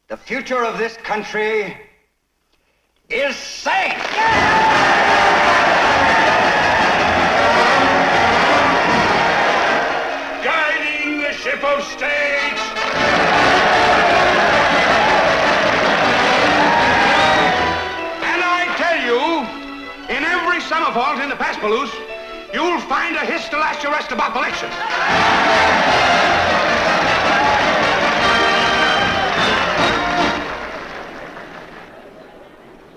The future of this country is safe! Guiding the ship of state! And I tell you, in every summer vault in the Paspaloose, you'll find a hiss to last your rest about election.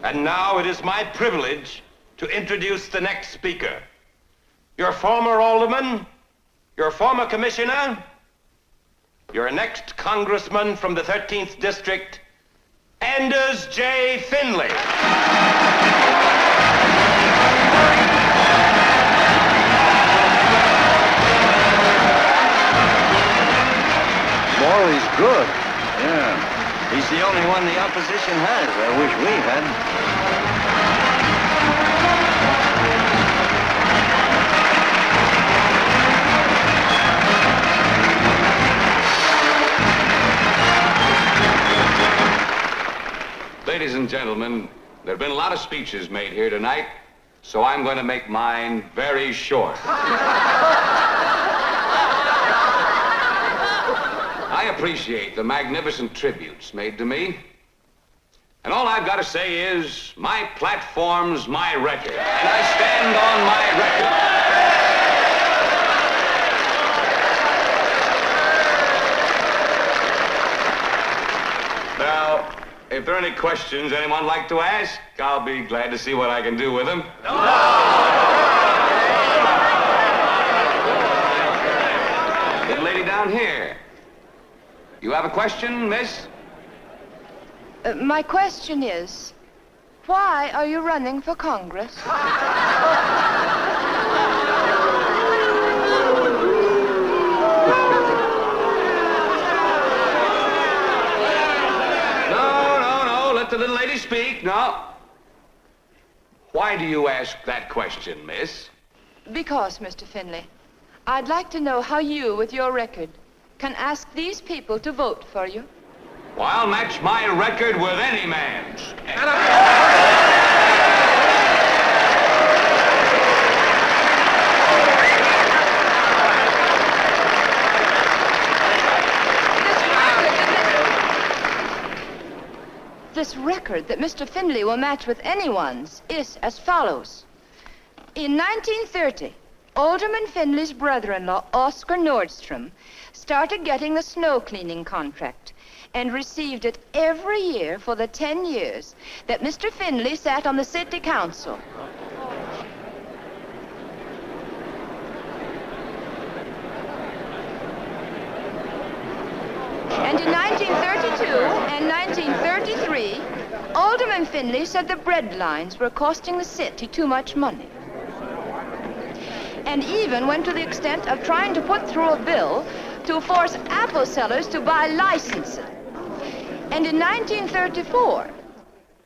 And now it is my privilege to introduce the next speaker. Your former alderman, your former commissioner, your next congressman from the 13th District, Anders J. Finley. Good. Yeah. He's the only one the opposition has. I wish we had. Ladies and gentlemen, there have been a lot of speeches made here tonight, so I'm going to make mine very short. I appreciate the magnificent tributes made to me. And all I've got to say is, my platform's my record, and I stand on my record. Now, if there are any questions anyone like to ask, I'll be glad to see what I can do with them. Little lady down here. You have a question, miss? My question is, why are you running for Congress? Let the little lady speak. No. Why do you ask that question, miss? Because, Mr. Finley, I'd like to know how you, with your record, can ask these people to vote for you. Well, I'll match my record with any man's. This record that Mr. Finley will match with anyone's is as follows. In 1930, Alderman Finley's brother-in-law, Oscar Nordstrom, started getting the snow cleaning contract and received it every year for the 10 years that Mr. Finley sat on the city council. And in 1932 and 1933, Alderman Finley said the bread lines were costing the city too much money. And even went to the extent of trying to put through a bill to force apple sellers to buy licenses. And in 1934...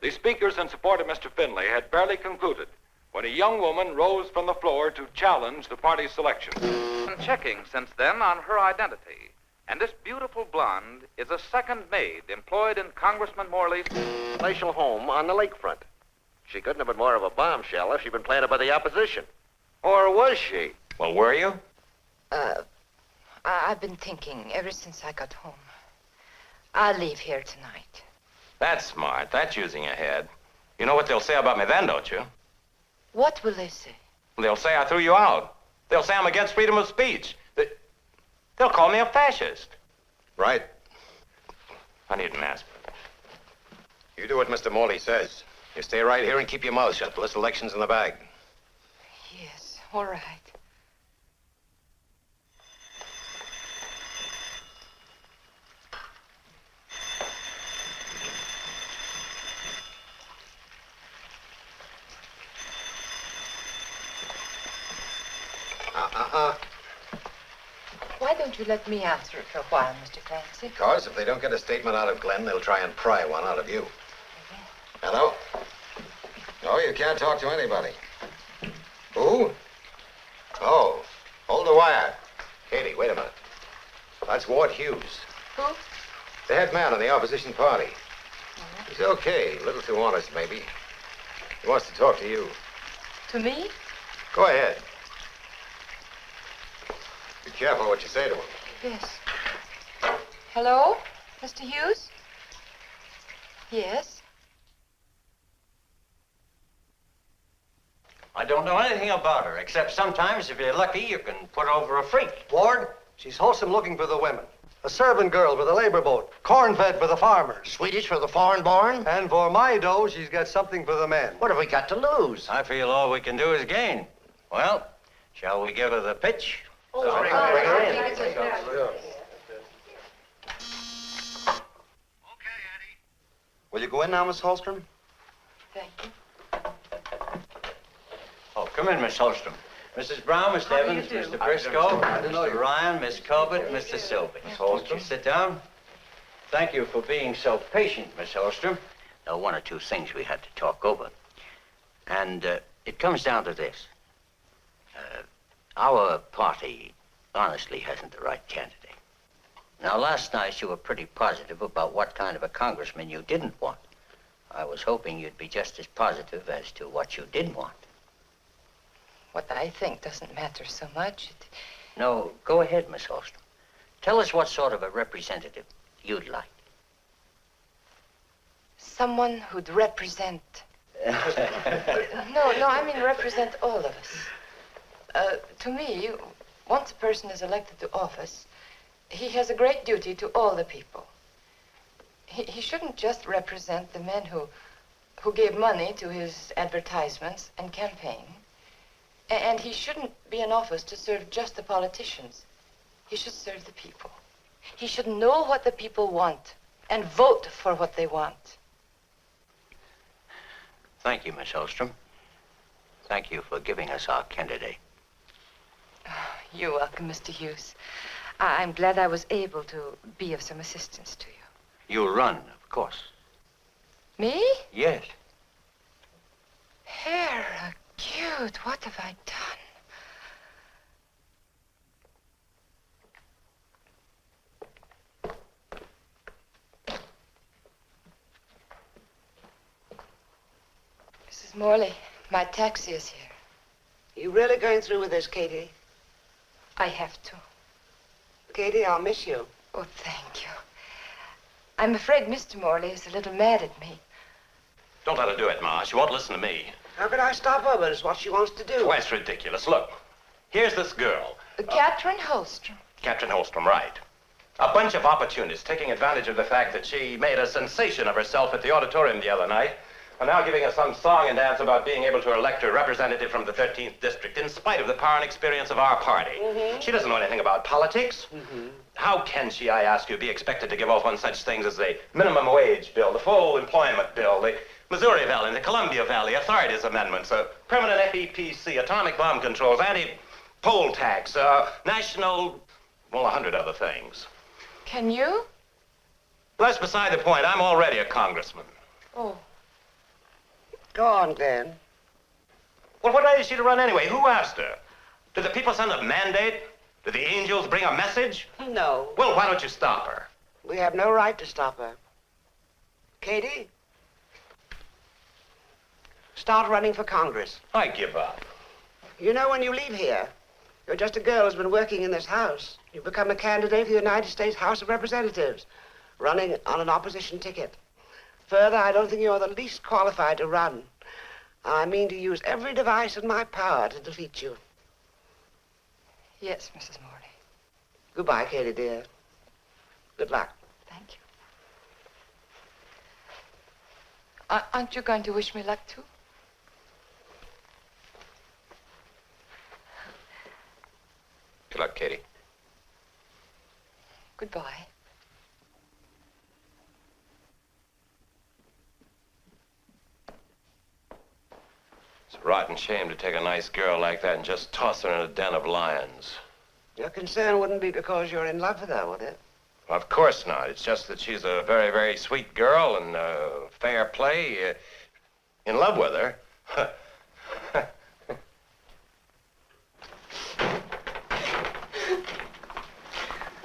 The speakers in support of Mr. Finley had barely concluded when a young woman rose from the floor to challenge the party's selection. Been checking since then on her identity. And this beautiful blonde is a second maid employed in Congressman Morley's palatial home on the lakefront. She couldn't have been more of a bombshell if she'd been planted by the opposition. Or was she? Well, were you? I've been thinking ever since I got home. I'll leave here tonight. That's smart. That's using your head. You know what they'll say about me then, don't you? What will they say? They'll say I threw you out. They'll say I'm against freedom of speech. They'll call me a fascist. Right. I needn't ask. You do what Mr. Morley says. You stay right here and keep your mouth shut till this election's in the bag. Yes, all right. Why don't you let me answer it for a while, Mr. Clancy? Because if they don't get a statement out of Glenn, they'll try and pry one out of you. Hello? No, you can't talk to anybody. Who? Oh, hold the wire. Katie, wait a minute. That's Ward Hughes. Who? The head man of the opposition party. He's okay, a little too honest, maybe. He wants to talk to you. To me? Go ahead. Be careful what you say to him. Yes. Hello, Mr. Hughes? Yes? I don't know anything about her, except sometimes, if you're lucky, you can put over a freak. Ward, she's wholesome looking for the women. A servant girl for the labor boat. Corn-fed for the farmers. Swedish for the foreign-born? And for my dough, she's got something for the men. What have we got to lose? I feel all we can do is gain. Well, shall we give her the pitch? Bring her in. Will you go in now, Miss Holstrom? Thank you. Oh, come in, Miss Holstrom. Mrs. Brown, Mr. Evans, Mr. Briscoe, Mr. Ryan, Miss Corbett, Mr. Sylvie. Miss Holstrom, sit down. Thank you for being so patient, Miss Holstrom. There were one or two things we had to talk over. And it comes down to this. Our party honestly hasn't the right candidate. Now, last night you were pretty positive about what kind of a congressman you didn't want. I was hoping you'd be just as positive as to what you did want. What I think doesn't matter so much. No, go ahead, Miss Holstrom. Tell us what sort of a representative you'd like. Someone who'd represent... No, I mean represent all of us. To me, once a person is elected to office, he has a great duty to all the people. He shouldn't just represent the men who gave money to his advertisements and campaign. And he shouldn't be in office to serve just the politicians. He should serve the people. He should know what the people want and vote for what they want. Thank you, Miss Holstrom. Thank you for giving us our candidate. You're welcome, Mr. Hughes. I'm glad I was able to be of some assistance to you. You'll run, of course. Me? Yes. Hair, cute. What have I done? Mrs. Morley, my taxi is here. You really going through with this, Katie? I have to. Katie, I'll miss you. Oh, thank you. I'm afraid Mr. Morley is a little mad at me. Don't let her do it, Ma. She won't listen to me. How could I stop her? But it's what she wants to do. Well, that's ridiculous. Look, here's this girl. Catherine Holstrom. Catherine Holstrom, right. A bunch of opportunists taking advantage of the fact that she made a sensation of herself at the auditorium the other night, are now giving us some song and dance about being able to elect a representative from the 13th district in spite of the power and experience of our party. She doesn't know anything about politics. How can she, I ask you, be expected to give off on such things as the minimum wage bill, the full employment bill, the Missouri Valley and the Columbia Valley Authorities Amendments, permanent FEPC, atomic bomb controls, anti-poll tax, national, well, 100 other things. Can you? That's beside the point. I'm already a congressman. Oh. Go on, Glenn. Well, what right is she to run anyway? Who asked her? Did the people send a mandate? Did the angels bring a message? No. Well, why don't you stop her? We have no right to stop her. Katie? Start running for Congress. I give up. You know, when you leave here, you're just a girl who's been working in this house. You become a candidate for the United States House of Representatives, running on an opposition ticket. Further, I don't think you're the least qualified to run. I mean to use every device in my power to defeat you. Yes, Mrs. Morley. Goodbye, Katie, dear. Good luck. Thank you. Aren't you going to wish me luck, too? Good luck, Katie. Goodbye. It's a rotten shame to take a nice girl like that and just toss her in a den of lions. Your concern wouldn't be because you're in love with her, would it? Well, of course not. It's just that she's a very, very sweet girl and fair play. In love with her. I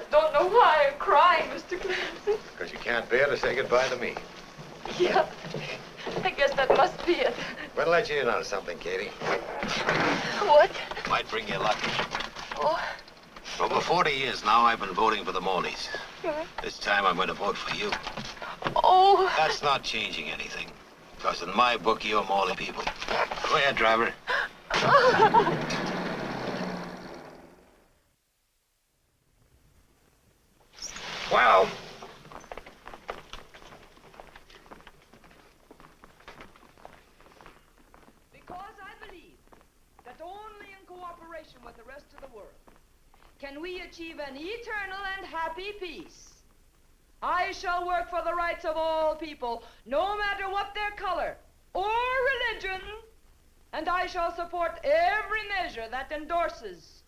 don't know why I'm crying, Mr. Clancy. Because you can't bear to say goodbye to me. Yeah, I guess that must be it. Better let you in on something, Katie. What? Might bring you luck. Oh. For over 40 years now, I've been voting for the Moleys. This time, I'm going to vote for you. Oh. That's not changing anything. Because in my book, you're Moley people. Go ahead, driver. Well. Because I believe that only in cooperation with the rest of the world can we achieve an eternal and happy peace. I shall work for the rights of all people, no matter what their color or religion, and I shall support every measure that endorses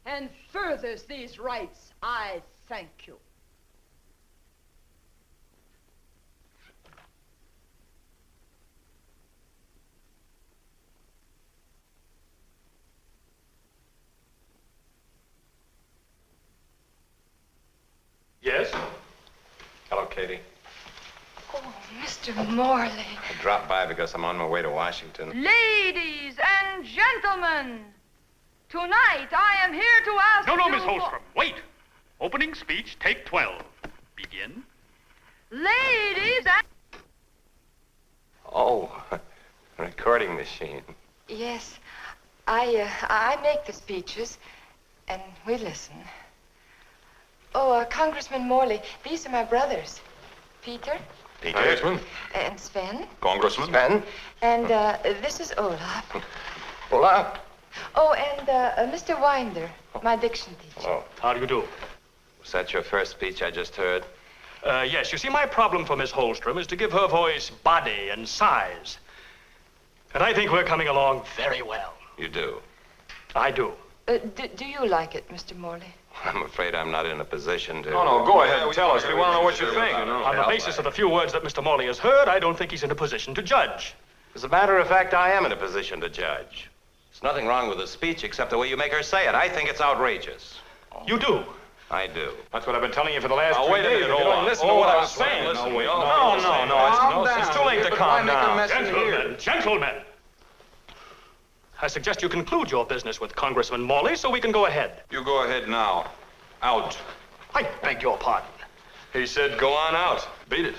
and furthers these rights. I thank you. Katie. Oh, Mr. Morley. I dropped by because I'm on my way to Washington. Ladies and gentlemen, tonight I am here to ask No, you... Miss Holstrom. Wait. Opening speech, take 12. Begin. Ladies and... Oh, recording machine. Yes, I make the speeches, and we listen. Oh, Congressman Morley, these are my brothers. Peter. Congressman. And Sven. Congressman. Sven. And this is Olaf. Hola. Oh, and Mr. Winder, my diction teacher. Hello. How do you do? Was that your first speech I just heard? Yes, you see, my problem for Miss Holstrom is to give her voice body and size. And I think we're coming along very well. You do? I do. Do you like it, Mr. Morley? I'm afraid I'm not in a position to... No, go ahead and tell us. We want to know what you think. On the basis of the few words that Mr. Morley has heard, I don't think he's in a position to judge. As a matter of fact, I am in a position to judge. There's nothing wrong with the speech except the way you make her say it. I think it's outrageous. You do? I do. That's what I've been telling you for the last 3 wait a days. minute, If you don't listen to what I was saying. No, It's too late to calm down. Gentlemen. I suggest you conclude your business with Congressman Morley so we can go ahead. You go ahead now. Out. I beg your pardon. He said go on out. Beat it.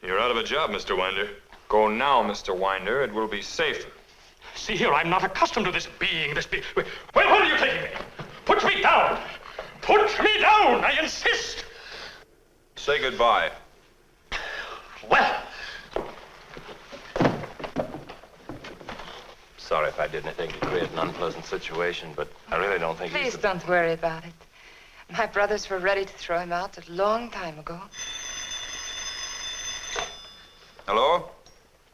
You're out of a job, Mr. Winder. Go now, Mr. Winder. It will be safer. See here, I'm not accustomed to this being. Where are you taking me? Put me down! Put me down, I insist! Say goodbye. Well, Sorry if I did anything to create an unpleasant situation, but I really don't think Please don't worry about it. My brothers were ready to throw him out a long time ago. Hello?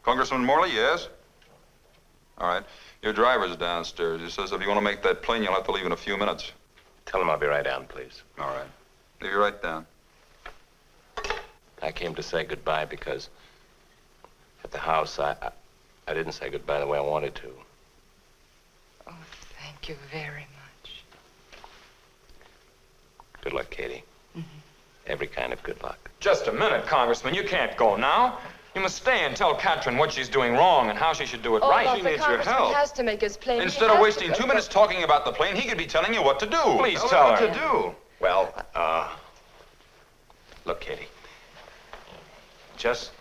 Congressman Morley, yes? All right. Your driver's downstairs. He says if you want to make that plane, you'll have to leave in a few minutes. Tell him I'll be right down, please. All right. Leave you right down. I came to say goodbye because at the house, I didn't say goodbye the way I wanted to. Oh, thank you very much. Good luck, Katie. Every kind of good luck. just a minute, Congressman. You can't go now. You must stay and tell Katrin what she's doing wrong and how she should do it right. She needs your help. Has to make his plane. Instead of wasting 2 minutes talking about the plane, he could be telling you what to do. Please tell her. What to do. Well, look, Katie. Just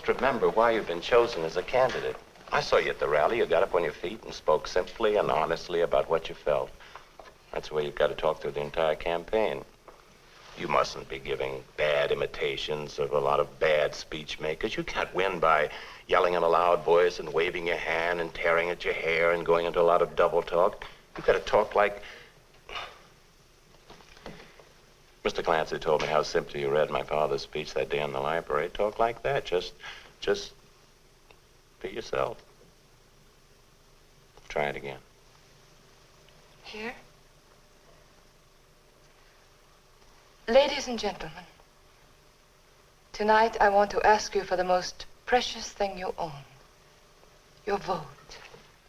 remember why you've been chosen as a candidate. I saw you at the rally. You got up on your feet and spoke simply and honestly about what you felt. That's the way you've got to talk through the entire campaign. You mustn't be giving bad imitations of a lot of bad speech makers. You can't win by yelling in a loud voice and waving your hand and tearing at your hair and going into a lot of double talk. You've got to talk like... Mr. Clancy told me how simply you read my father's speech that day in the library. Talk like that. Just be yourself. Try it again. Here? Ladies and gentlemen, tonight I want to ask you for the most precious thing you own, your vote.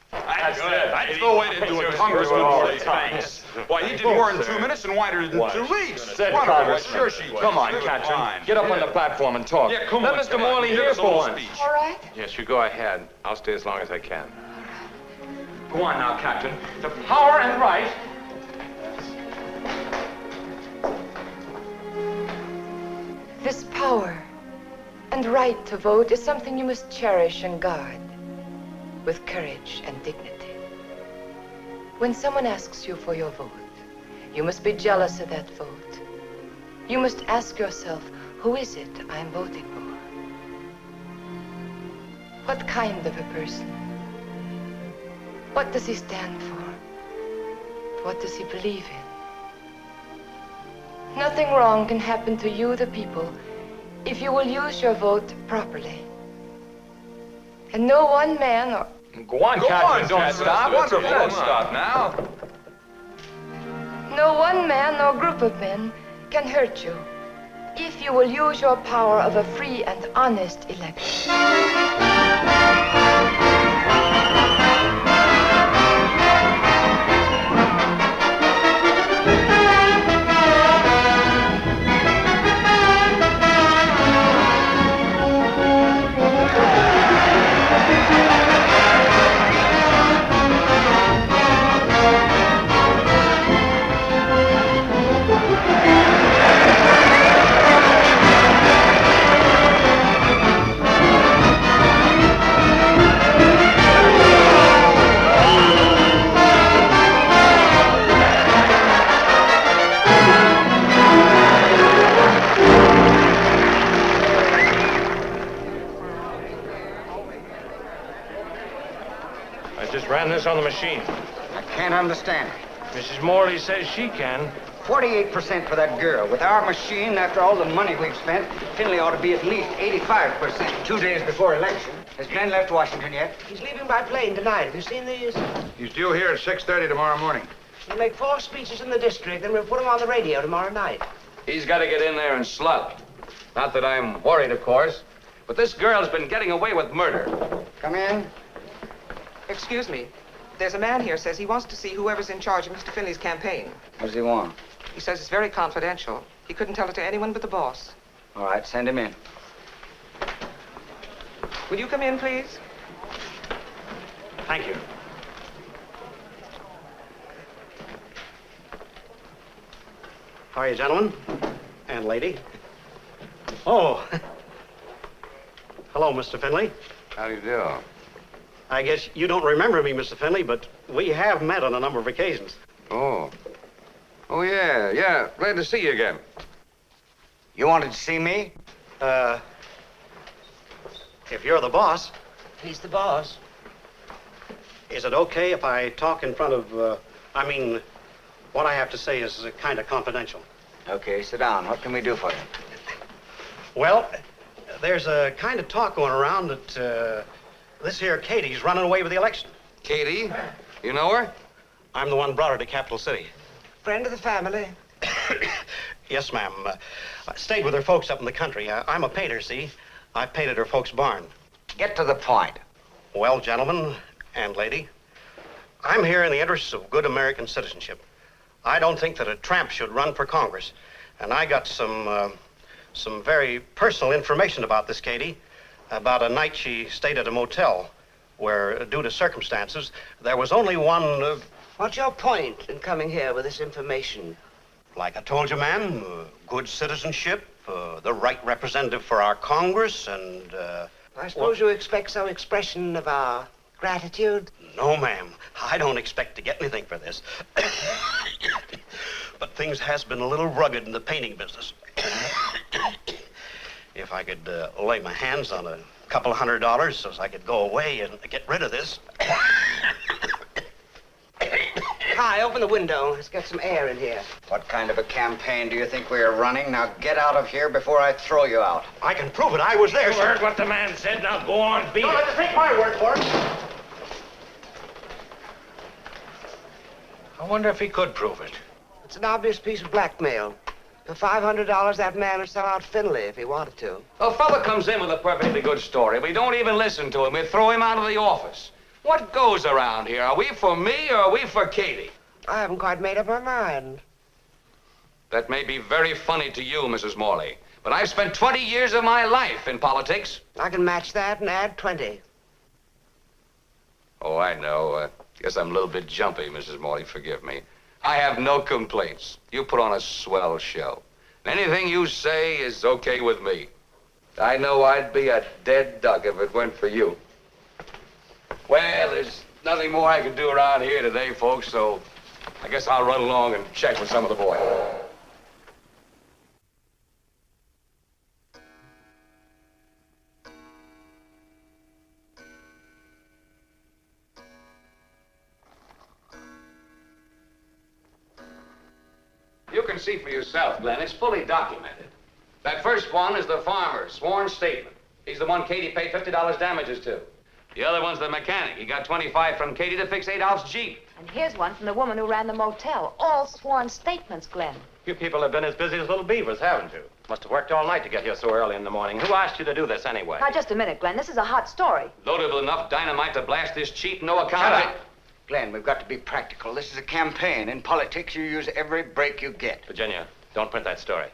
That's the way to do it, Congressman Moleys. Thanks. Why, he did more in 2 minutes and Winder did in 2 weeks. Said Wonderful. Congressman. Sure she was. Come on, Good Katrin. line. Get up on the platform and talk. Yeah, come Let on, Mr. Morley hear for once. All right? Yes, you go ahead. I'll stay as long as I can. Go on now, Captain. The power and right. This power and right to vote is something you must cherish and guard with courage and dignity. When someone asks you for your vote, you must be jealous of that vote. You must ask yourself, who is it I'm voting for? What kind of a person? What does he stand for? What does he believe in? Nothing wrong can happen to you, the people, if you will use your vote properly. And no one man or... Go on, Katrin. Don't stop. Wonderful. Don't stop now. No one man or group of men can hurt you if you will use your power of a free and honest election. the machine? I can't understand it. Mrs. Morley says she can. 48% for that girl. With our machine, after all the money we've spent, Finley ought to be at least 85%. 2 days before election. Has Glenn left Washington yet? He's leaving by plane tonight. Have you seen these? He's due here at 6:30 tomorrow morning. He'll make 4 speeches in the district, then we'll put him on the radio tomorrow night. He's got to get in there and slug. Not that I'm worried, of course, but this girl's been getting away with murder. Come in. Excuse me. There's a man here says he wants to see whoever's in charge of Mr. Finley's campaign. What does he want? He says it's very confidential. He couldn't tell it to anyone but the boss. All right, send him in. Will you come in, please? Thank you. How are you, gentlemen? And lady? Oh. Hello, Mr. Finley. How do you do? I guess you don't remember me, Mr. Finley, but we have met on a number of occasions. Oh. Oh, yeah, yeah. Glad to see you again. You wanted to see me? If you're the boss, He's the boss. is it okay if I talk in front of, what I have to say is kind of confidential. Okay, sit down. What can we do for you? Well, there's a kind of talk going around that this here Katie's running away with the election. Katie? You know her? I'm the one brought her to Capital City. Friend of the family. Yes, ma'am. I stayed with her folks up in the country. I'm a painter, see? I painted her folks' barn. Get to the point. Well, gentlemen and lady, I'm here in the interests of good American citizenship. I don't think that a tramp should run for Congress. And I got some very personal information about this Katie, about a night she stayed at a motel where, due to circumstances, there was only one... What's your point in coming here with this information? Like I told you, ma'am, good citizenship, the right representative for our Congress, and... I suppose you expect some expression of our gratitude? No, ma'am. I don't expect to get anything for this. But things has been a little rugged in the painting business. If I could lay my hands on a couple $100 so I could go away and get rid of this. Hi, open the window. Let's get some air in here. What kind of a campaign do you think we are running? Now get out of here before I throw you out. I can prove it. I was there, You sir. heard what the man said. Now go on, beat Don't it. have to take my word for it. I wonder if he could prove it. It's an obvious piece of blackmail. For $500, that man would sell out Finley if he wanted to. A fella comes in with a perfectly good story. We don't even listen to him. We throw him out of the office. What goes around here? Are we for me or are we for Katie? I haven't quite made up my mind. That may be very funny to you, Mrs. Morley, but I've spent 20 years of my life in politics. I can match that and add 20. Oh, I know. Guess I'm a little bit jumpy, Mrs. Morley. Forgive me. I have no complaints. You put on a swell show. And anything you say is okay with me. I know I'd be a dead duck if it weren't for you. Well, there's nothing more I can do around here today, folks, so I guess I'll run along and check with some of the boys. You can see for yourself, Glenn. It's fully documented. That first one is the farmer's sworn statement. He's the one Katie paid $50 damages to. The other one's the mechanic. He got 25 from Katie to fix Adolf's Jeep. And here's one from the woman who ran the motel. All sworn statements, Glenn. You people have been as busy as little beavers, haven't you? Must have worked all night to get here so early in the morning. Who asked you to do this anyway? Now, just a minute, Glenn. This is a hot story. Loaded with enough dynamite to blast this cheap, no account. Shut up. Glenn, we've got to be practical. This is a campaign. In politics, you use every break you get. Virginia, don't print that story.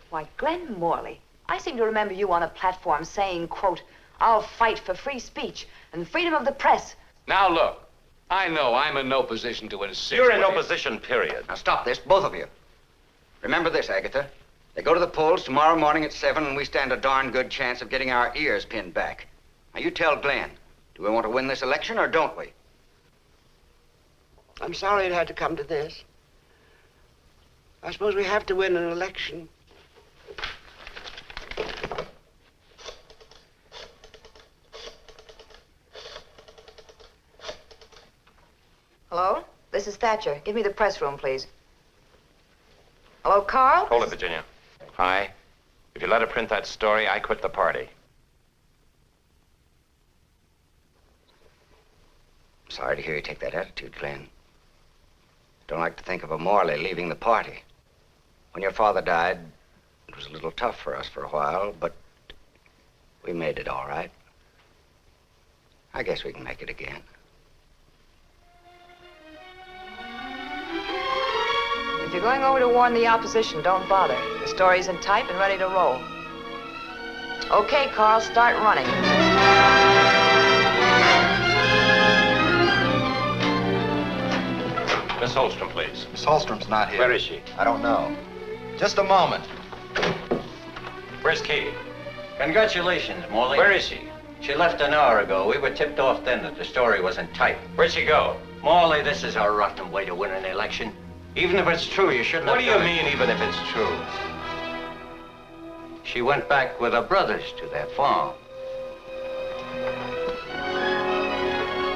Why, Glenn Morley, I seem to remember you on a platform saying, quote, I'll fight for free speech and freedom of the press. Now, look. I know I'm in no position to insist. You're in no position, period. Now, stop this, both of you. Remember this, Agatha. They go to the polls tomorrow morning at 7, and we stand a darn good chance of getting our ears pinned back. Now, you tell Glenn, do we want to win this election or don't we? I'm sorry it had to come to this. I suppose we have to win an election. This is Thatcher. Give me the press room, please. Hello, Carl? Hold it, Virginia. Hi. If you let her print that story, I quit the party. Sorry to hear you take that attitude, Glenn. Don't like to think of a Morley leaving the party. When your father died, it was a little tough for us for a while, but we made it all right. I guess we can make it again. If you're going over to warn the opposition, don't bother. The story's in type and ready to roll. Okay, Carl, start running. Miss Holstrom, please. Miss Holstrom's not here. Where is she? I don't know. Just a moment. Where's Katie? Congratulations, Molly. Where is she? She left an hour ago. We were tipped off then that the story wasn't type. Where'd she go? Molly, this is a rotten way to win an election. Even if it's true, you shouldn't What have do you done it. mean, even if it's true? She went back with her brothers to their farm.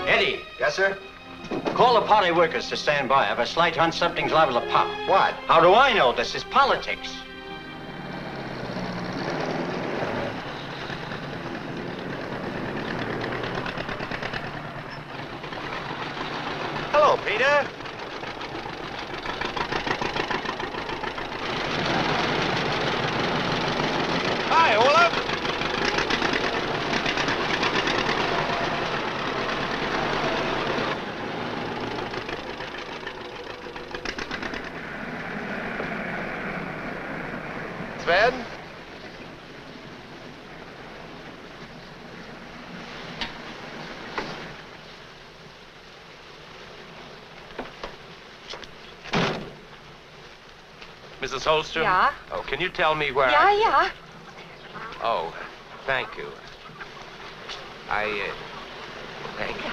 Eddie. Yes, sir? Call the party workers to stand by. I have a slight hunch something's liable to pop. What? How do I know? This is politics. Hello, Peter. Hi, Olaf. Sven? Mrs. Holstrom? Yeah? Oh, can you tell me where Yeah. Oh, thank you. Thank you.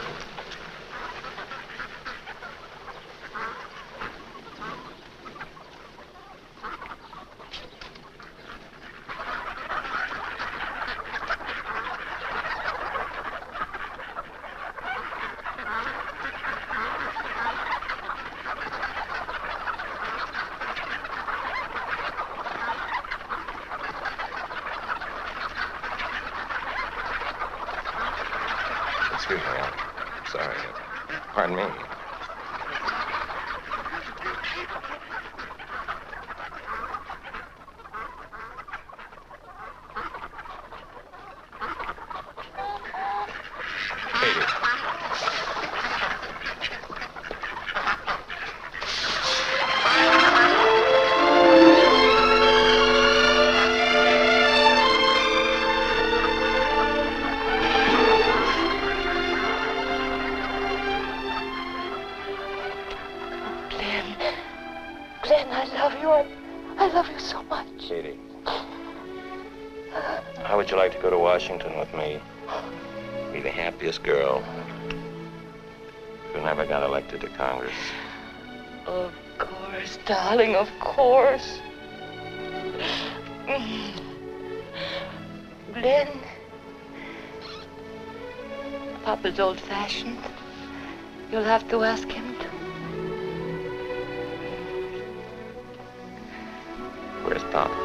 Excuse me, I'm sorry. Pardon me. Katie. Glenn, I love you. I love you so much. Katie. How would you like to go to Washington with me? Be the happiest girl who never got elected to Congress. Of course, darling, of course. Glenn, Papa's old-fashioned. You'll have to ask him to. Where's Papa?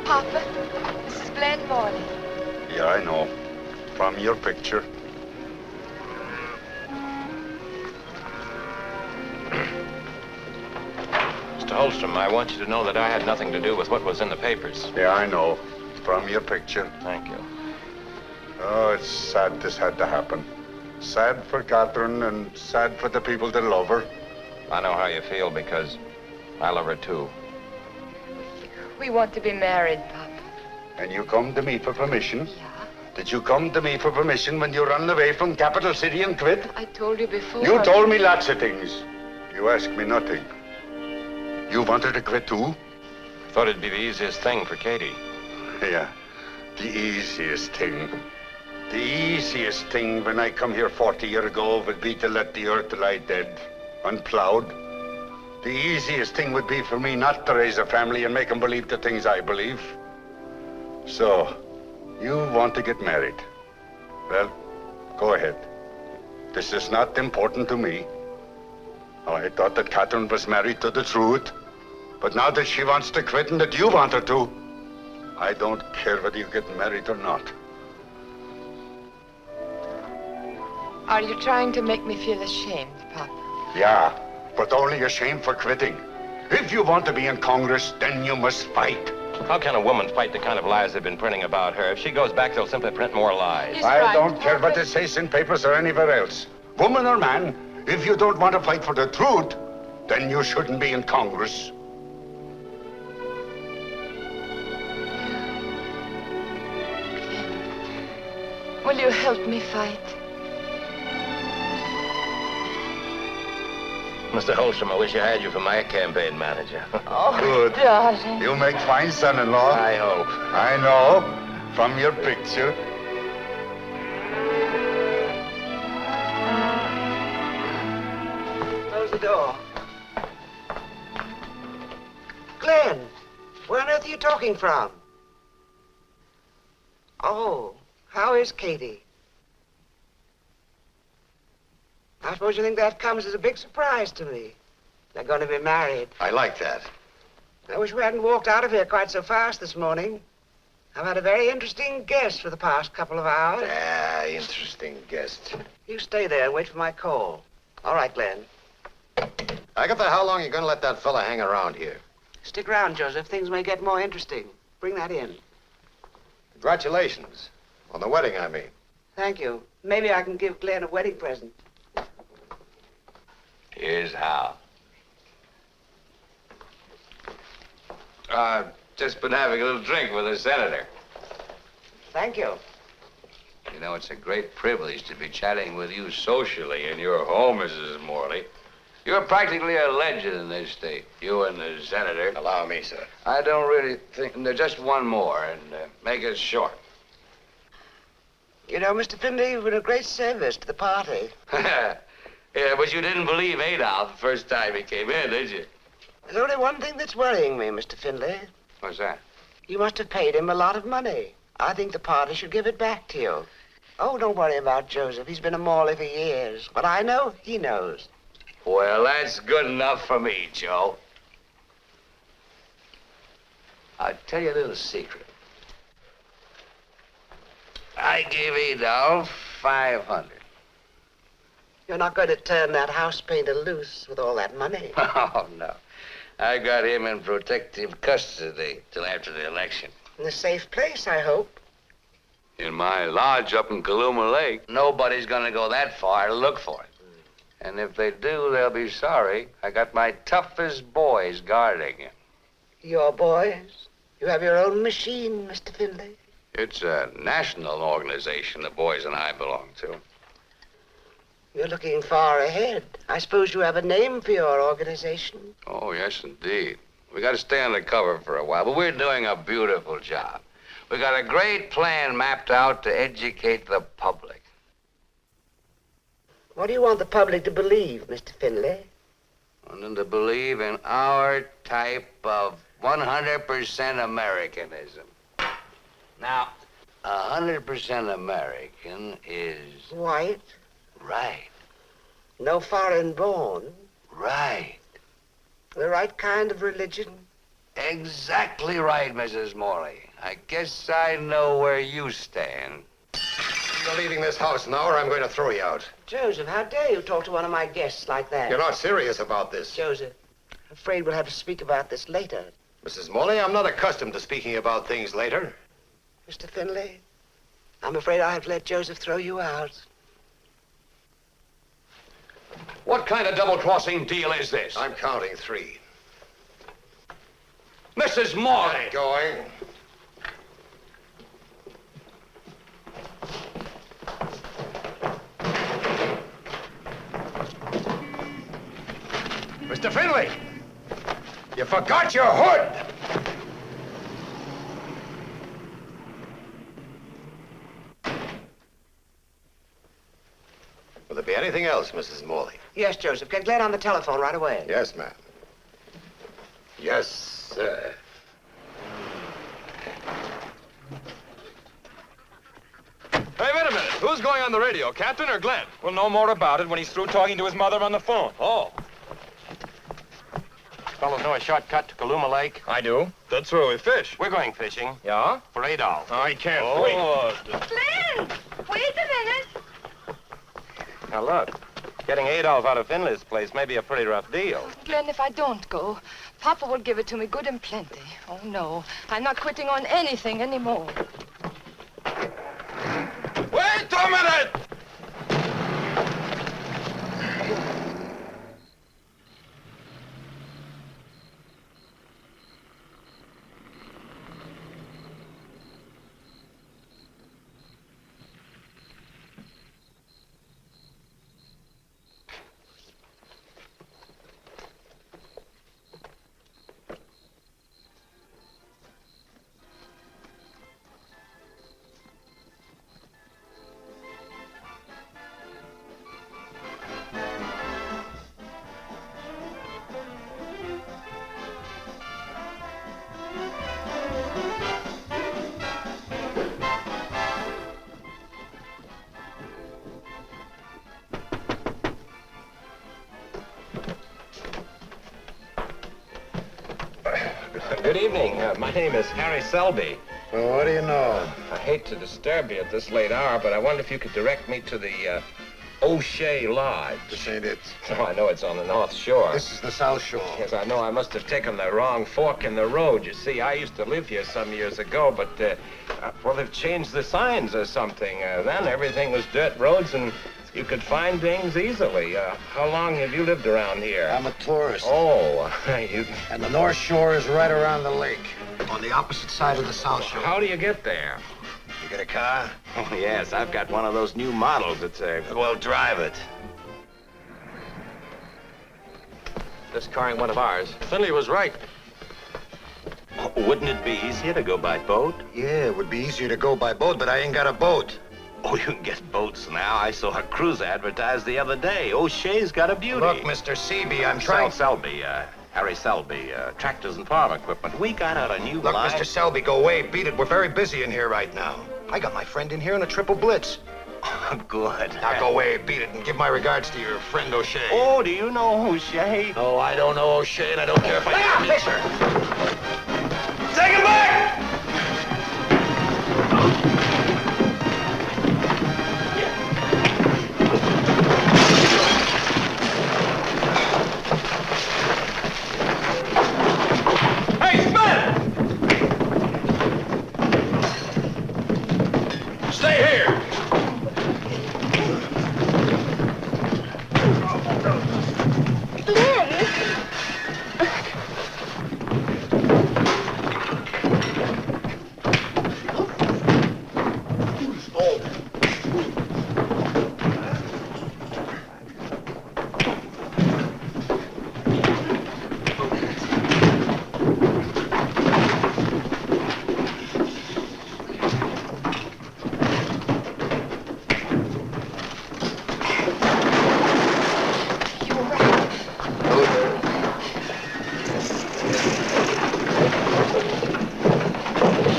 Papa, this is Glenn Morley. Yeah, I know. From your picture. Mr. Holstrom, I want you to know that I had nothing to do with what was in the papers. Yeah, I know. From your picture. Thank you. Oh, it's sad this had to happen. Sad for Catherine and sad for the people that love her. I know how you feel because I love her too. We want to be married, Papa. And you come to me for permission? Yeah. Did you come to me for permission when you ran away from Capital City and quit? I told you before. You told me lots of things. You asked me nothing. You wanted to quit too? I thought it'd be the easiest thing for Katie. Yeah, the easiest thing. The easiest thing when I come here 40 years ago would be to let the earth lie dead, unplowed. The easiest thing would be for me not to raise a family and make them believe the things I believe. So, you want to get married. Well, go ahead. This is not important to me. Oh, I thought that Cotten was married to the truth. But now that she wants to quit and that you want her to, I don't care whether you get married or not. Are you trying to make me feel ashamed, Papa? Yeah, but only ashamed for quitting. If you want to be in Congress, then you must fight. How can a woman fight the kind of lies they've been printing about her? If she goes back, they'll simply print more lies. I don't care what it says in papers or anywhere else. Woman or man, if you don't want to fight for the truth, then you shouldn't be in Congress. Will you help me fight? Mr. Holstrom, I wish I had you for my campaign manager. Oh, good. Darling. You make fine son-in-law. I hope. I know, from your picture. Close the door. Glenn, where on earth are you talking from? Oh, how is Katie? I suppose you think that comes as a big surprise to me. They're going to be married. I like that. I wish we hadn't walked out of here quite so fast this morning. I've had a very interesting guest for the past couple of hours. Ah, interesting guest. You stay there and wait for my call. All right, Glenn. Agatha, how long are you going to let that fella hang around here? Stick around, Joseph. Things may get more interesting. Bring that in. Congratulations. On the wedding, I mean. Thank you. Maybe I can give Glenn a wedding present. Here's how. Just been having a little drink with the senator. Thank you. You know, it's a great privilege to be chatting with you socially in your home, Mrs. Morley. You're practically a legend in this state, you and the senator. Allow me, sir. I don't really think... Just one more, and make it short. You know, Mr. Findlay, you've been a great service to the party. Yeah, but you didn't believe Adolf the first time he came in, did you? There's only one thing that's worrying me, Mr. Findlay. What's that? You must have paid him a lot of money. I think the party should give it back to you. Oh, don't worry about Joseph. He's been a Morley for years. What I know, he knows. Well, that's good enough for me, Joe. I'll tell you a little secret. I gave Adolf 500. You're not going to turn that house painter loose with all that money. Oh, no. I got him in protective custody till after the election. In a safe place, I hope. In my lodge up in Kaluma Lake. Nobody's gonna go that far to look for it. And if they do, they'll be sorry. I got my toughest boys guarding him. Your boys? You have your own machine, Mr. Findlay. It's a national organization the boys and I belong to. You're looking far ahead. I suppose you have a name for your organization. Oh, yes, indeed. We got to stay undercover for a while, but we're doing a beautiful job. We got a great plan mapped out to educate the public. What do you want the public to believe, Mr. Findlay? I want them to believe in our type of 100% Americanism. Now, 100% American is... White? Right. No foreign born? Right. The right kind of religion? Exactly right, Mrs. Morley. I guess I know where you stand. You're leaving this house now, or I'm going to throw you out. Joseph, how dare you talk to one of my guests like that? You're not serious about this. Joseph, I'm afraid we'll have to speak about this later. Mrs. Morley, I'm not accustomed to speaking about things later. Mr. Findlay, I'm afraid I'll have to let Joseph throw you out. What kind of double-crossing deal is this? I'm counting 3. Mrs. Morley! I'm going. Mr. Findlay, you forgot your hood. Will there be anything else, Mrs. Morley? Yes, Joseph. Get Glenn on the telephone right away. Yes, ma'am. Yes, sir. Hey, wait a minute. Who's going on the radio, Captain or Glenn? We'll know more about it when he's through talking to his mother on the phone. Oh. Fellows know a shortcut to Kaluma Lake? I do. That's where we fish. We're going fishing. Yeah? For Adolf. I can't Oh. Glenn, wait a minute. Now, look. Getting Adolf out of Finley's place may be a pretty rough deal. Glenn, if I don't go, Papa will give it to me good and plenty. Oh, no. I'm not quitting on anything anymore. Wait a minute! Good evening. My name is Harry Selby. Well, what do you know? I hate to disturb you at this late hour, but I wonder if you could direct me to the O'Shea Lodge. This ain't it. Oh, I know it's on the North Shore. This is the South Shore. Yes, I know. I must have taken the wrong fork in the road. You see, I used to live here some years ago, but, well, they've changed the signs or something. Then everything was dirt roads, and you could find things easily. How long have you lived around here? I'm a tourist. Oh, you... And the North Shore is right around the lake, on the opposite side of the South Shore. How do you get there? You get a car? Oh, yes. I've got one of those new models. It's a... Well, drive it. This car ain't one of ours. Finley was right. Wouldn't it be easier to go by boat? Yeah, it would be easier to go by boat, but I ain't got a boat. Oh, you can get boats now. I saw a cruise advertised the other day. O'Shea's got a beauty. Look, Mr. Seaby, I'm trying... Selby, Harry Selby, tractors and farm equipment. We got out a new Look, line. Mr. Selby, go away. Beat it. We're very busy in here right now. I got my friend in here in a triple blitz. Oh, good. Now go away, beat it, and give my regards to your friend O'Shea. Oh, do you know O'Shea? Oh, I don't know O'Shea, and I don't care if I... Fisher! Take him back! Stay here!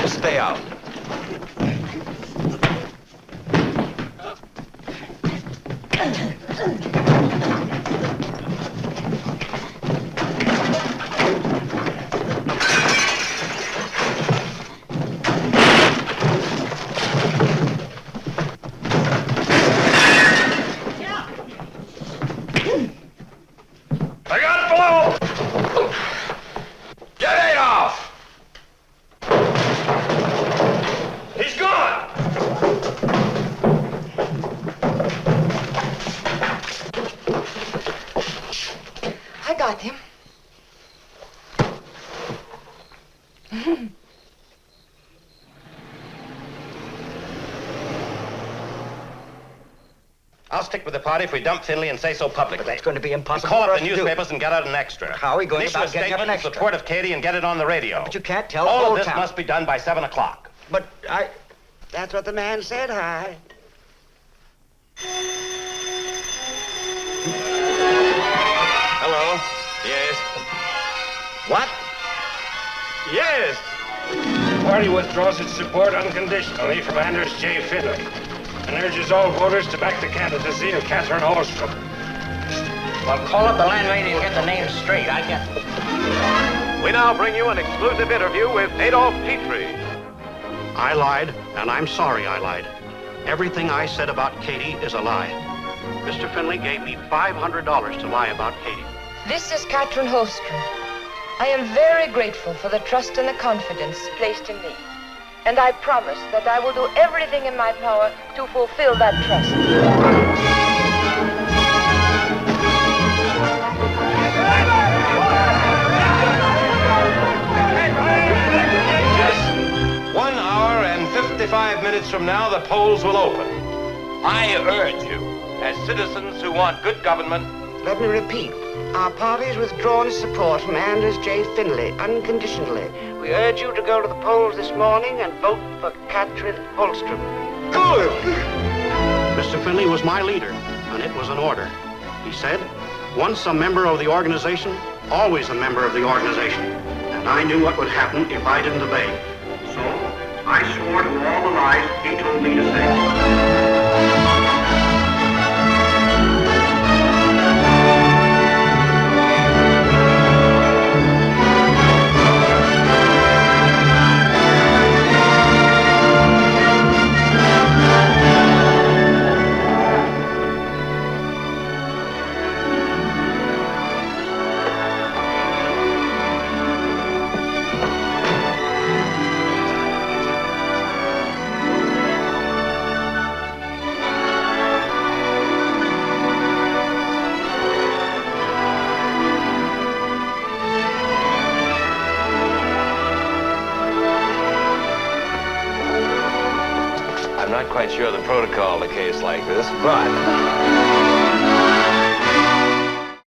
Stay out. I got blow! Get Adolf! He's gone! I got him. I'll stick with the party if we dump Finley and say so publicly. But that's going to be impossible. Call for up us the to do. newspapers and get out an extra. How are we going Issue about a getting up an statement in extra? support of Katie and get it on the radio. But you can't tell the All whole of this town. must be done by 7 o'clock. But I... That's what the man said, Hi. What? Yes. The party withdraws its support unconditionally from Anders J. Finley and urges all voters to back the candidacy of Catherine Holstrom. Well, call up the landlady and get the names straight. I get... We now bring you an exclusive interview with Adolf Petrie. I lied, and I'm sorry I lied. Everything I said about Katie is a lie. Mr. Finley gave me $500 to lie about Katie. This is Catherine Holstrom. I am very grateful for the trust and the confidence placed in me. And I promise that I will do everything in my power to fulfill that trust. 1 hour and 55 minutes from now, the polls will open. I urge you, as citizens who want good government... Let me repeat. Our party has withdrawn its support from Anders J. Finley unconditionally. We urge you to go to the polls this morning and vote for Catherine Holstrom. Good! Mr. Finley was my leader, and it was an order. He said, once a member of the organization, always a member of the organization. And I knew what would happen if I didn't obey. So, I swore to all the lies he told me to say. I'm not quite sure of the protocol in a case like this, but...